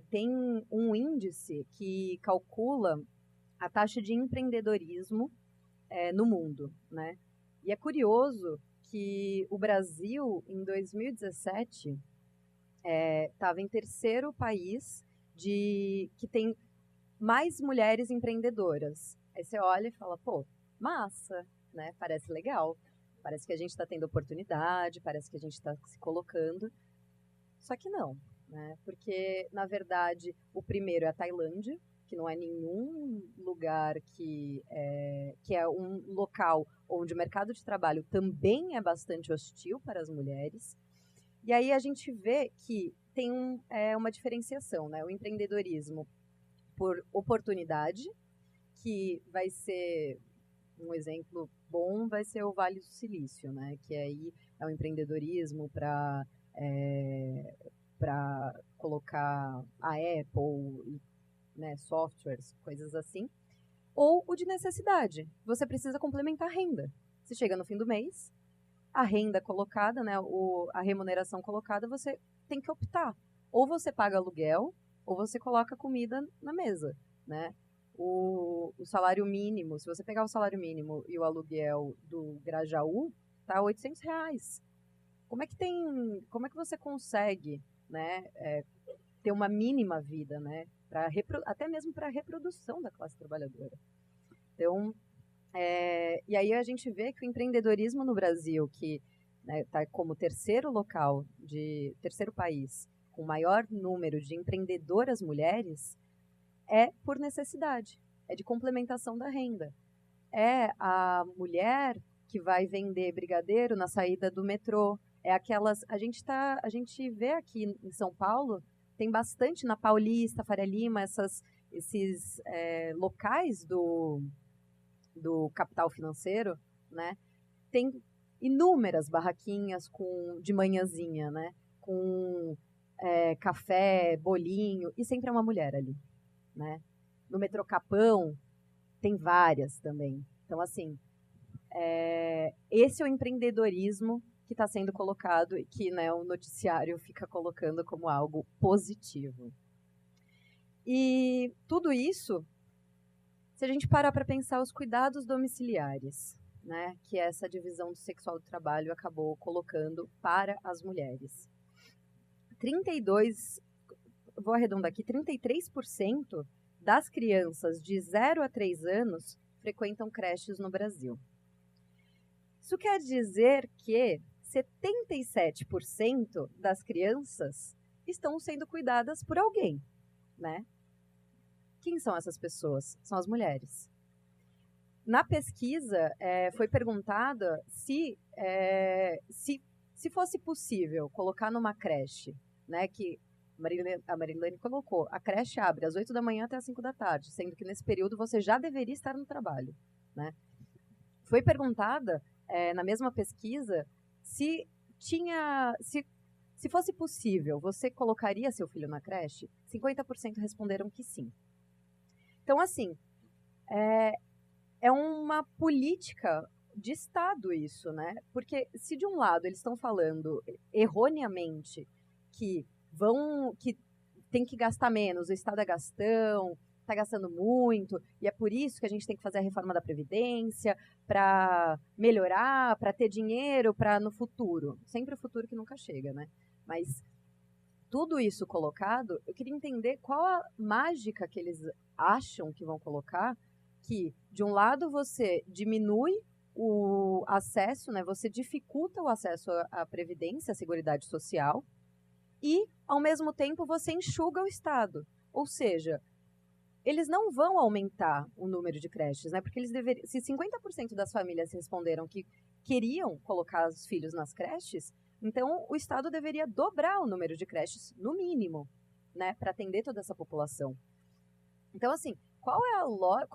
Tem um índice que calcula a taxa de empreendedorismo no mundo, né? E é curioso que o Brasil, em 2017, estava em terceiro país que tem mais mulheres empreendedoras. Aí você olha e fala, pô, massa, né? Parece legal. Parece que a gente está tendo oportunidade, parece que a gente está se colocando. Só que não, né? Porque, na verdade, o primeiro é a Tailândia, que não é nenhum lugar que é um local onde o mercado de trabalho também é bastante hostil para as mulheres. E aí a gente vê que tem uma diferenciação, né? O empreendedorismo por oportunidade, que vai ser um exemplo bom, vai ser o Vale do Silício, né? Que aí é o empreendedorismo para colocar a Apple, né, softwares, coisas assim, ou o de necessidade. Você precisa complementar a renda. Você chega no fim do mês, a renda colocada, né, a remuneração colocada, você tem que optar. Ou você paga aluguel, ou você coloca comida na mesa, né? O salário mínimo, se você pegar o salário mínimo e o aluguel do Grajaú, tá R$800. Como é que você consegue, né, ter uma mínima vida, né, até mesmo para a reprodução da classe trabalhadora? Então, e aí a gente vê que o empreendedorismo no Brasil, que está como terceiro país com maior número de empreendedoras mulheres, é por necessidade, é de complementação da renda. É a mulher que vai vender brigadeiro na saída do metrô. É aquelas. A gente vê aqui em São Paulo, tem bastante na Paulista, Faria Lima, esses locais do capital financeiro, né? Tem inúmeras barraquinhas de manhãzinha, né? Com café, bolinho, e sempre é uma mulher ali, né? No metrô Capão tem várias também. Então, assim, esse é o empreendedorismo que está sendo colocado e que, né, o noticiário fica colocando como algo positivo. E tudo isso, se a gente parar para pensar os cuidados domiciliares, né, que essa divisão do sexual do trabalho acabou colocando para as mulheres. 33% das crianças de 0 a 3 anos frequentam creches no Brasil. Isso quer dizer que 77% das crianças estão sendo cuidadas por alguém, né? Quem são essas pessoas? São as mulheres. Na pesquisa, foi perguntada se fosse possível colocar numa creche, né, que a Marilene colocou, a creche abre às 8 da manhã até às 5 da tarde, sendo que nesse período você já deveria estar no trabalho, né? Foi perguntada, na mesma pesquisa, se fosse possível, você colocaria seu filho na creche? 50% responderam que sim. Então, assim, é uma política de Estado isso, né? Porque se de um lado eles estão falando erroneamente que tem que gastar menos, o Estado é gastão, está gastando muito, e é por isso que a gente tem que fazer a reforma da Previdência, para melhorar, para ter dinheiro, para no futuro. Sempre o futuro que nunca chega, né? Mas tudo isso colocado, eu queria entender qual a mágica que eles acham que vão colocar, que, de um lado, você diminui o acesso, né? Você dificulta o acesso à Previdência, à Seguridade Social, e, ao mesmo tempo, você enxuga o Estado. Ou seja, eles não vão aumentar o número de creches, né? Porque eles deveriam, se 50% das famílias responderam que queriam colocar os filhos nas creches, então o Estado deveria dobrar o número de creches, no mínimo, né? Para atender toda essa população. Então, assim, qual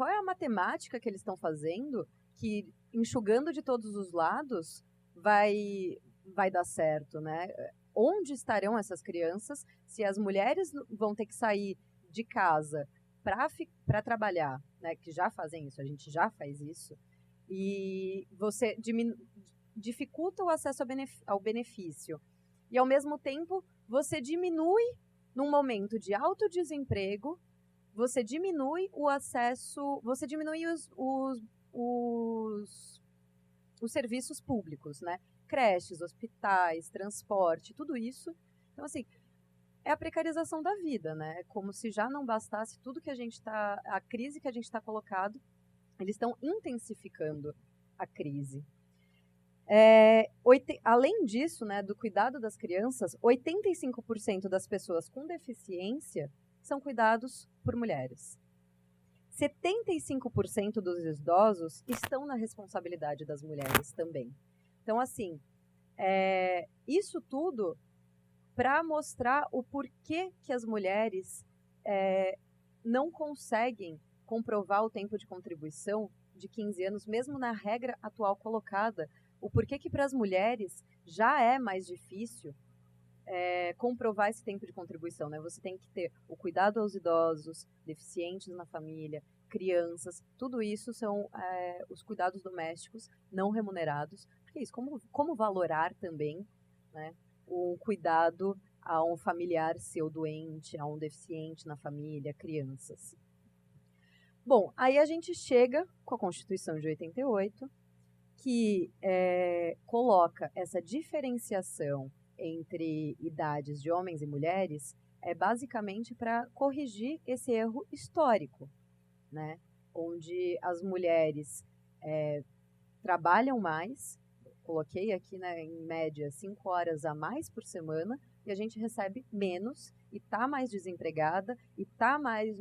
é a matemática que eles estão fazendo que, enxugando de todos os lados, vai dar certo, né? Onde estarão essas crianças se as mulheres vão ter que sair de casa para trabalhar, né, que já fazem isso, a gente já faz isso, e você dificulta o acesso ao benefício. E, ao mesmo tempo, você diminui, num momento de alto desemprego, você diminui o acesso, você diminui os serviços públicos, né? Creches, hospitais, transporte, tudo isso. Então, assim, é a precarização da vida, né? Como se já não bastasse tudo que a crise que a gente está colocado, eles estão intensificando a crise. Além disso, né, do cuidado das crianças, 85% das pessoas com deficiência são cuidados por mulheres. 75% dos idosos estão na responsabilidade das mulheres também. Então, assim, isso tudo para mostrar o porquê que as mulheres não conseguem comprovar o tempo de contribuição de 15 anos, mesmo na regra atual colocada. O porquê que para as mulheres já é mais difícil comprovar esse tempo de contribuição, né? Você tem que ter o cuidado aos idosos, deficientes na família, crianças, tudo isso são os cuidados domésticos não remunerados. Porque é isso, como valorar também, né, o cuidado a um familiar seu doente, a um deficiente na família, crianças. Bom, aí a gente chega com a Constituição de 88, que coloca essa diferenciação entre idades de homens e mulheres, basicamente para corrigir esse erro histórico, né? Onde as mulheres trabalham mais, coloquei aqui, né, em média 5 horas a mais por semana, e a gente recebe menos, e está mais desempregada, e está mais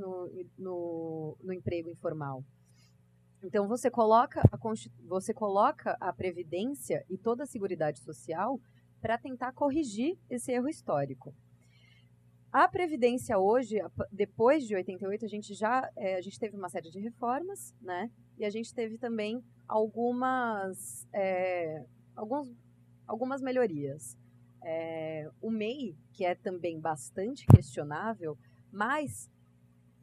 no emprego informal. Então, você coloca a Previdência e toda a Seguridade Social para tentar corrigir esse erro histórico. A Previdência hoje, depois de 88, a gente teve uma série de reformas, né? E a gente teve também algumas melhorias. O MEI, que é também bastante questionável, mas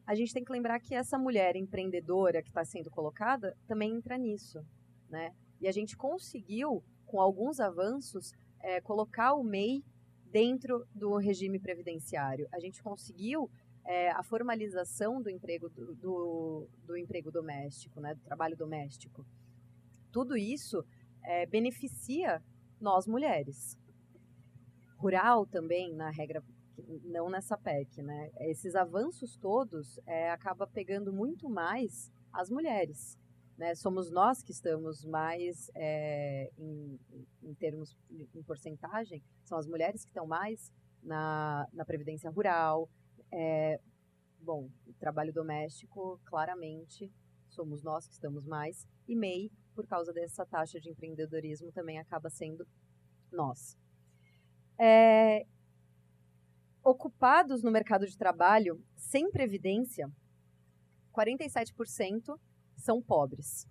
a gente tem que lembrar que essa mulher empreendedora que está sendo colocada também entra nisso, né? E a gente conseguiu, com alguns avanços, colocar o MEI dentro do regime previdenciário. A gente conseguiu a formalização do emprego do emprego doméstico, né, do trabalho doméstico. Tudo isso beneficia nós mulheres. Rural também, na regra, não nessa PEC, né? Esses avanços todos acaba pegando muito mais as mulheres, né? Somos nós que estamos mais, em porcentagem, são as mulheres que estão mais na previdência rural. Bom, trabalho doméstico, claramente, somos nós que estamos mais, e MEI, por causa dessa taxa de empreendedorismo, também acaba sendo nós. Ocupados no mercado de trabalho sem previdência, 47% são pobres,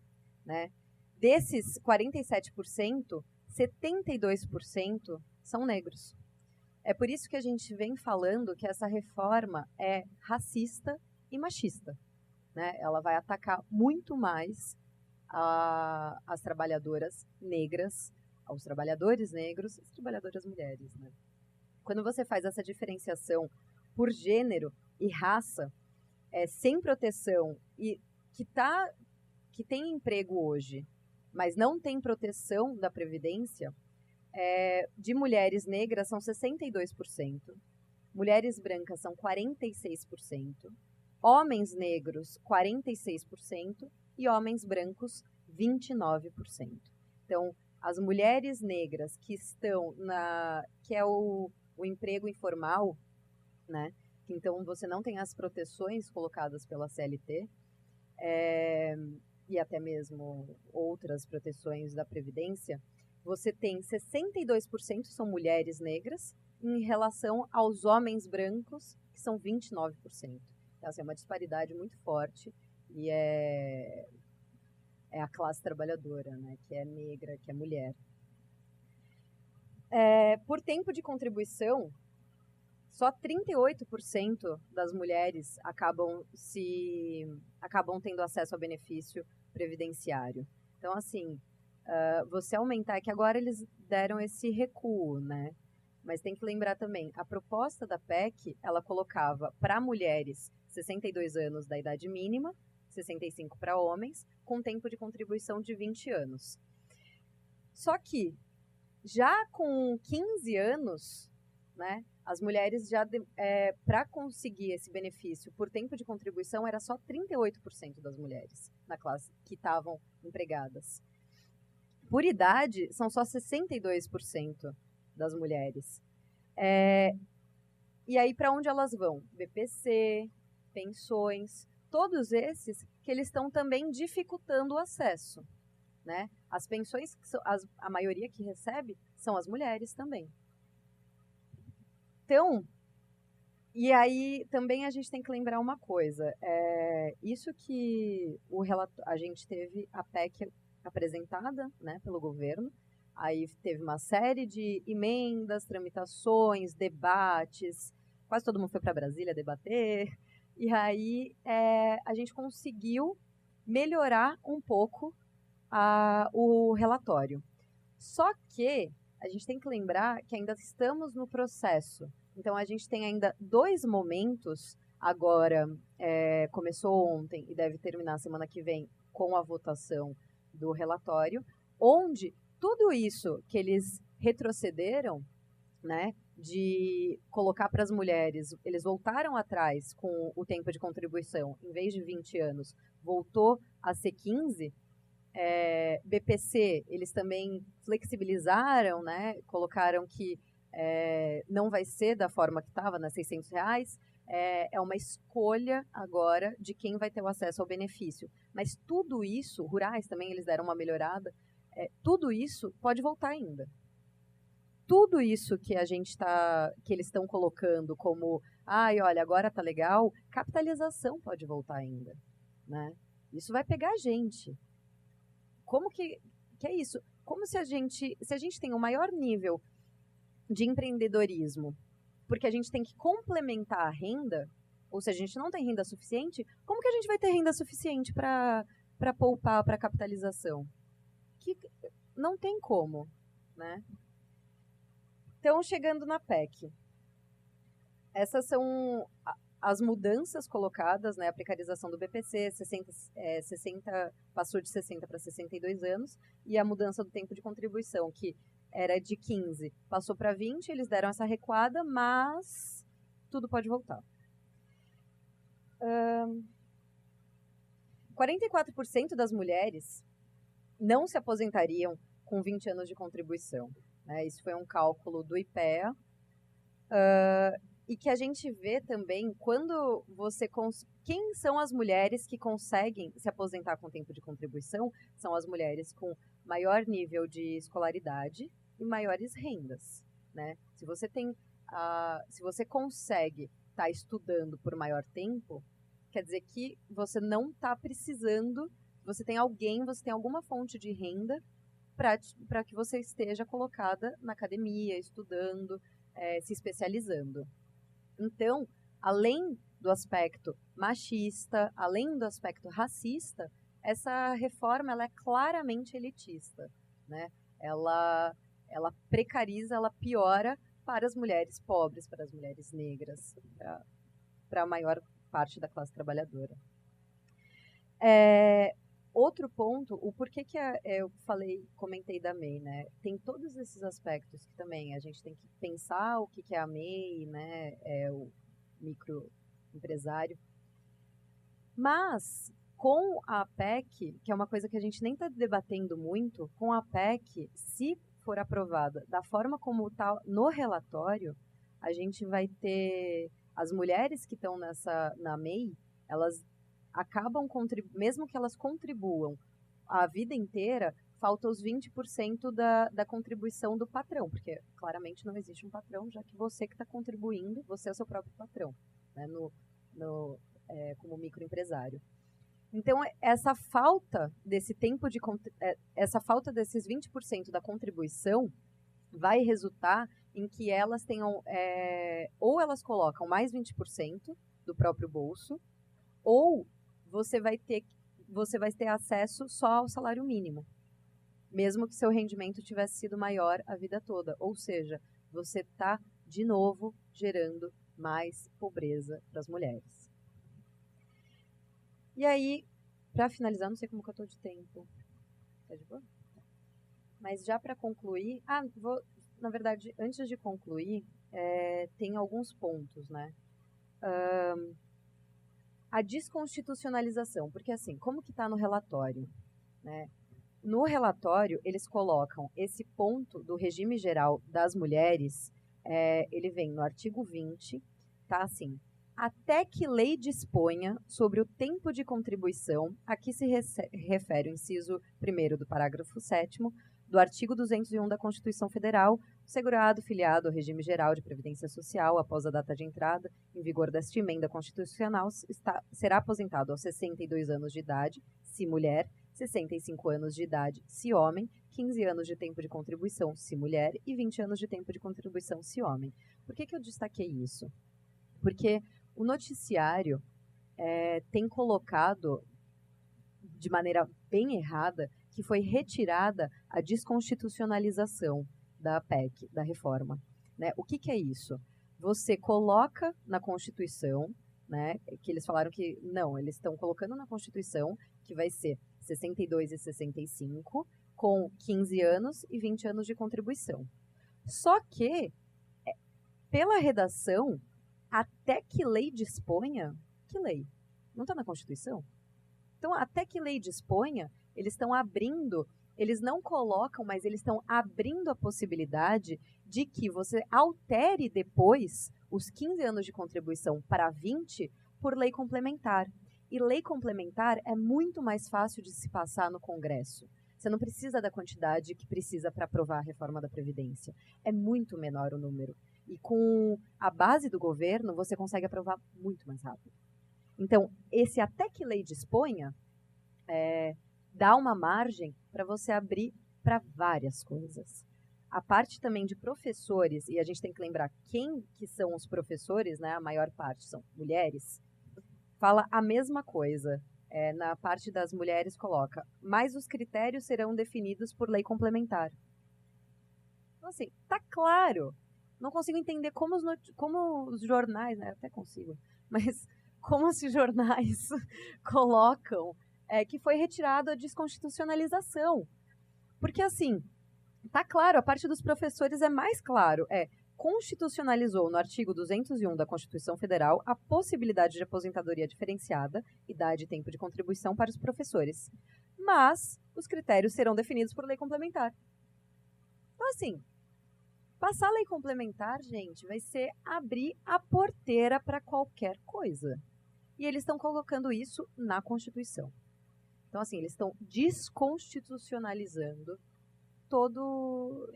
né? Desses 47%, 72% são negros. É por isso que a gente vem falando que essa reforma é racista e machista, né? Ela vai atacar muito mais as trabalhadoras negras, aos trabalhadores negros e as trabalhadoras mulheres, né? Quando você faz essa diferenciação por gênero e raça, sem proteção e que tem emprego hoje, mas não tem proteção da Previdência, de mulheres negras são 62%, mulheres brancas são 46%, homens negros 46% e homens brancos 29%. Então, as mulheres negras que estão que é o emprego informal, né? Então, você não tem as proteções colocadas pela CLT, e até mesmo outras proteções da Previdência, você tem 62% são mulheres negras em relação aos homens brancos, que são 29%. Então, assim, é uma disparidade muito forte e é a classe trabalhadora, né, que é negra, que é mulher. Por tempo de contribuição, só 38% das mulheres acabam tendo acesso ao benefício previdenciário. Então, assim, você aumentar, que agora eles deram esse recuo, né? Mas tem que lembrar também, a proposta da PEC, ela colocava para mulheres 62 anos da idade mínima, 65 para homens, com tempo de contribuição de 20 anos. Só que, já com 15 anos, né, as mulheres para conseguir esse benefício por tempo de contribuição, era só 38% das mulheres na classe que estavam empregadas. Por idade, são só 62% das mulheres. E aí, para onde elas vão? BPC, pensões, todos esses que eles estão também dificultando o acesso, né? As pensões, a maioria que recebe, são as mulheres também. Então, e aí também a gente tem que lembrar uma coisa, isso que a gente teve a PEC apresentada, né, pelo governo, aí teve uma série de emendas, tramitações, debates, quase todo mundo foi para Brasília debater, e aí a gente conseguiu melhorar um pouco o relatório. Só que a gente tem que lembrar que ainda estamos no processo. Então, a gente tem ainda 2 momentos, agora começou ontem e deve terminar semana que vem com a votação do relatório, onde tudo isso que eles retrocederam, né, de colocar para as mulheres, eles voltaram atrás com o tempo de contribuição, em vez de 20 anos, voltou a ser 15, BPC, eles também flexibilizaram, né, colocaram que não vai ser da forma que estava, né, R$600, é uma escolha agora de quem vai ter o acesso ao benefício. Mas tudo isso, rurais também eles deram uma melhorada, tudo isso pode voltar ainda. Tudo isso que que eles estão colocando como, olha, agora tá legal, capitalização pode voltar ainda, né? Isso vai pegar a gente. Como que é isso? Como se a gente tem o maior nível de empreendedorismo, porque a gente tem que complementar a renda, ou se a gente não tem renda suficiente, como que a gente vai ter renda suficiente para poupar para capitalização? Que não tem como, né? Então, chegando na PEC, essas são as mudanças colocadas, né? A precarização do BPC, 60 passou de 60 para 62 anos, e a mudança do tempo de contribuição, que era de 15, passou para 20, eles deram essa recuada, mas tudo pode voltar. 44% das mulheres não se aposentariam com 20 anos de contribuição, né? Isso foi um cálculo do IPEA, e que a gente vê também quando quem são as mulheres que conseguem se aposentar com tempo de contribuição? São as mulheres com maior nível de escolaridade e maiores rendas, né? Se você consegue estar estudando por maior tempo, quer dizer que você não está precisando, você tem alguma fonte de renda para que você esteja colocada na academia, estudando, se especializando. Então, além do aspecto machista, além do aspecto racista, essa reforma ela é claramente elitista, né? Ela precariza, ela piora para as mulheres pobres, para as mulheres negras, para a maior parte da classe trabalhadora. Outro ponto, o porquê que eu comentei da MEI, né? Tem todos esses aspectos que também a gente tem que pensar o que é a MEI, né? O microempresário. Mas, com a PEC, que é uma coisa que a gente nem está debatendo muito, com a PEC, se for aprovada da forma como está no relatório, a gente vai ter as mulheres que estão na MEI, elas acabam, mesmo que elas contribuam a vida inteira, falta os 20% da contribuição do patrão, porque claramente não existe um patrão, já que você que está contribuindo, você é o seu próprio patrão, né, como microempresário. Então, essa falta desse essa falta desses 20% da contribuição vai resultar em que elas tenham, ou elas colocam mais 20% do próprio bolso, ou você vai ter acesso só ao salário mínimo, mesmo que seu rendimento tivesse sido maior a vida toda. Ou seja, você está, de novo, gerando mais pobreza para as mulheres. E aí, para finalizar, não sei como que eu estou de tempo. Tá de boa? Mas já para concluir... na verdade, antes de concluir, tem alguns pontos, né? A desconstitucionalização, porque assim, como que está no relatório? Né? No relatório, eles colocam esse ponto do regime geral das mulheres, ele vem no artigo 20, tá assim, até que lei disponha sobre o tempo de contribuição, aqui se refere o inciso 1º do parágrafo 7º, do artigo 201 da Constituição Federal, o segurado filiado ao regime geral de previdência social após a data de entrada em vigor desta emenda constitucional será aposentado aos 62 anos de idade, se mulher, 65 anos de idade, se homem, 15 anos de tempo de contribuição, se mulher, e 20 anos de tempo de contribuição, se homem. Por que eu destaquei isso? Porque o noticiário tem colocado de maneira bem errada que foi retirada a desconstitucionalização da PEC, da reforma. Né? O que é isso? Você coloca na Constituição, né, que eles falaram que não, eles estão colocando na Constituição que vai ser 62 e 65, com 15 anos e 20 anos de contribuição. Só que, pela redação, até que lei disponha, que lei? Não está na Constituição? Então, até que lei disponha, eles estão abrindo, eles não colocam, mas eles estão abrindo a possibilidade de que você altere depois os 15 anos de contribuição para 20 por lei complementar. E lei complementar é muito mais fácil de se passar no Congresso. Você não precisa da quantidade que precisa para aprovar a reforma da Previdência. É muito menor o número. E com a base do governo, você consegue aprovar muito mais rápido. Então, esse até que lei disponha, dá uma margem para você abrir para várias coisas. A parte também de professores, e a gente tem que lembrar quem que são os professores, né? A maior parte são mulheres, fala a mesma coisa. Na parte das mulheres coloca, mas os critérios serão definidos por lei complementar. Então, assim, tá claro. Não consigo entender como os jornais, né? Até consigo, mas como os jornais colocam que foi retirado a desconstitucionalização. Porque, assim, tá claro, a parte dos professores é mais claro. Constitucionalizou no artigo 201 da Constituição Federal a possibilidade de aposentadoria diferenciada, idade e tempo de contribuição para os professores. Mas os critérios serão definidos por lei complementar. Então, assim, passar a lei complementar, gente, vai ser abrir a porteira para qualquer coisa. E eles estão colocando isso na Constituição. Então, assim, eles estão desconstitucionalizando todo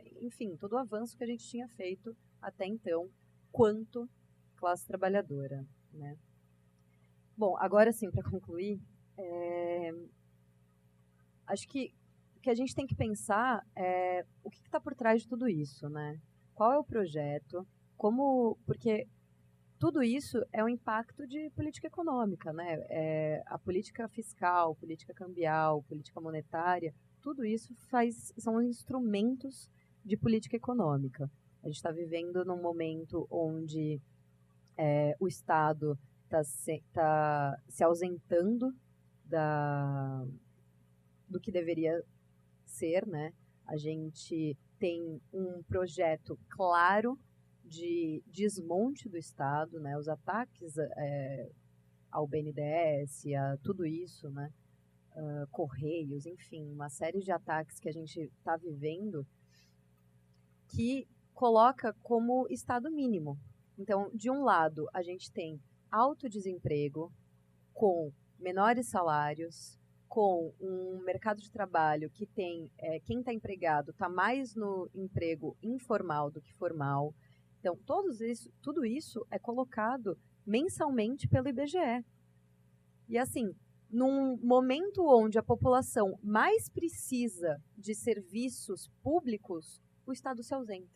o avanço que a gente tinha feito até então, quanto classe trabalhadora, né? Bom, agora sim, para concluir, acho que o que a gente tem que pensar é o que está por trás de tudo isso, né? Qual é o projeto? Porque tudo isso é um impacto de política econômica, né? A política fiscal, política cambial, política monetária, tudo isso são instrumentos de política econômica. A gente está vivendo num momento onde o Estado se ausentando do que deveria ser, né? A gente tem um projeto claro de desmonte do Estado, né? Os ataques ao BNDES, a tudo isso, né? Correios, enfim, uma série de ataques que a gente está vivendo que coloca como Estado mínimo. Então, de um lado, a gente tem alto desemprego, com menores salários, com um mercado de trabalho que tem quem está empregado está mais no emprego informal do que formal. Então, tudo isso é colocado mensalmente pelo IBGE. E assim, num momento onde a população mais precisa de serviços públicos, o Estado se ausenta.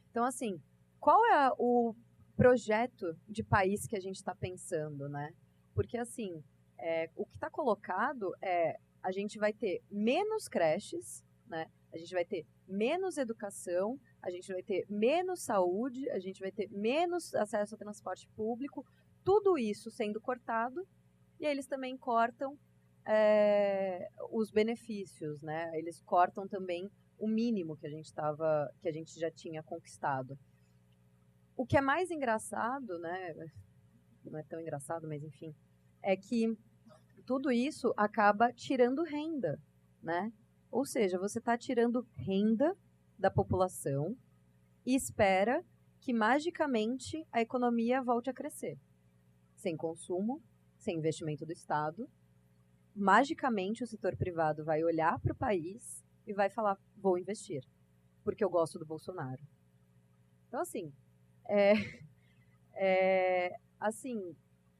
Então, assim, qual é o projeto de país que a gente está pensando, né? Porque, assim, o que está colocado a gente vai ter menos creches, né? A gente vai ter menos educação, a gente vai ter menos saúde, a gente vai ter menos acesso ao transporte público, tudo isso sendo cortado, e aí eles também cortam os benefícios, né? Eles cortam também o mínimo que a gente já tinha conquistado. O que é mais engraçado, né? Não é tão engraçado, mas enfim, é que tudo isso acaba tirando renda, né? Ou seja, você está tirando renda da população e espera que magicamente a economia volte a crescer. Sem consumo, sem investimento do Estado, magicamente o setor privado vai olhar para o país e vai falar, vou investir, porque eu gosto do Bolsonaro. Então, assim,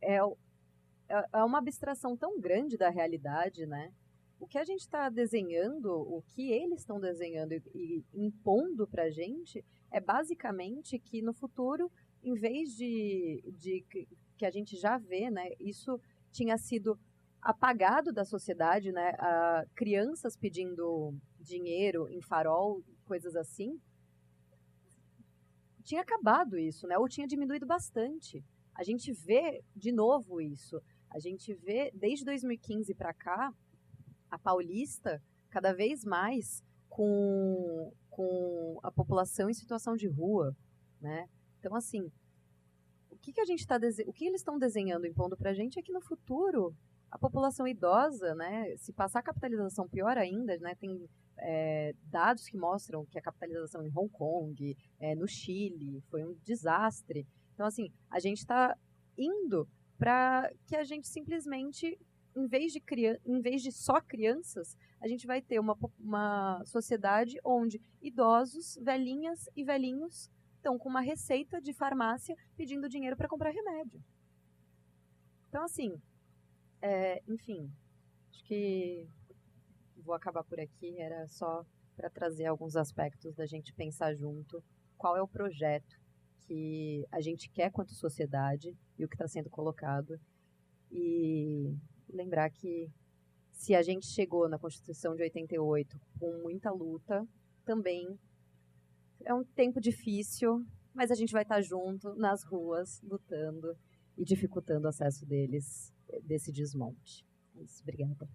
é uma abstração tão grande da realidade, né? O que a gente está desenhando, o que eles estão desenhando e impondo para a gente é basicamente que no futuro, em vez de que a gente já vê, né, isso tinha sido apagado da sociedade, né, crianças pedindo dinheiro em farol, coisas assim, tinha acabado isso, né, ou tinha diminuído bastante. A gente vê de novo isso. A gente vê, desde 2015 para cá, a Paulista cada vez mais com a população em situação de rua, né? Então, assim, o que eles estão desenhando, impondo para a gente é que no futuro a população idosa, né? Se passar a capitalização, pior ainda, né? Tem dados que mostram que a capitalização em Hong Kong, no Chile, foi um desastre. Então, assim, a gente está indo para que a gente simplesmente, em vez de só crianças, a gente vai ter uma sociedade onde idosos, velhinhas e velhinhos estão com uma receita de farmácia pedindo dinheiro para comprar remédio. Então, assim, enfim, acho que vou acabar por aqui. Era só para trazer alguns aspectos da gente pensar junto qual é o projeto que a gente quer quanto sociedade e o que está sendo colocado. E lembrar que se a gente chegou na Constituição de 88 com muita luta, também é um tempo difícil, mas a gente vai estar junto nas ruas, lutando e dificultando o acesso deles, desse desmonte. É isso, obrigada.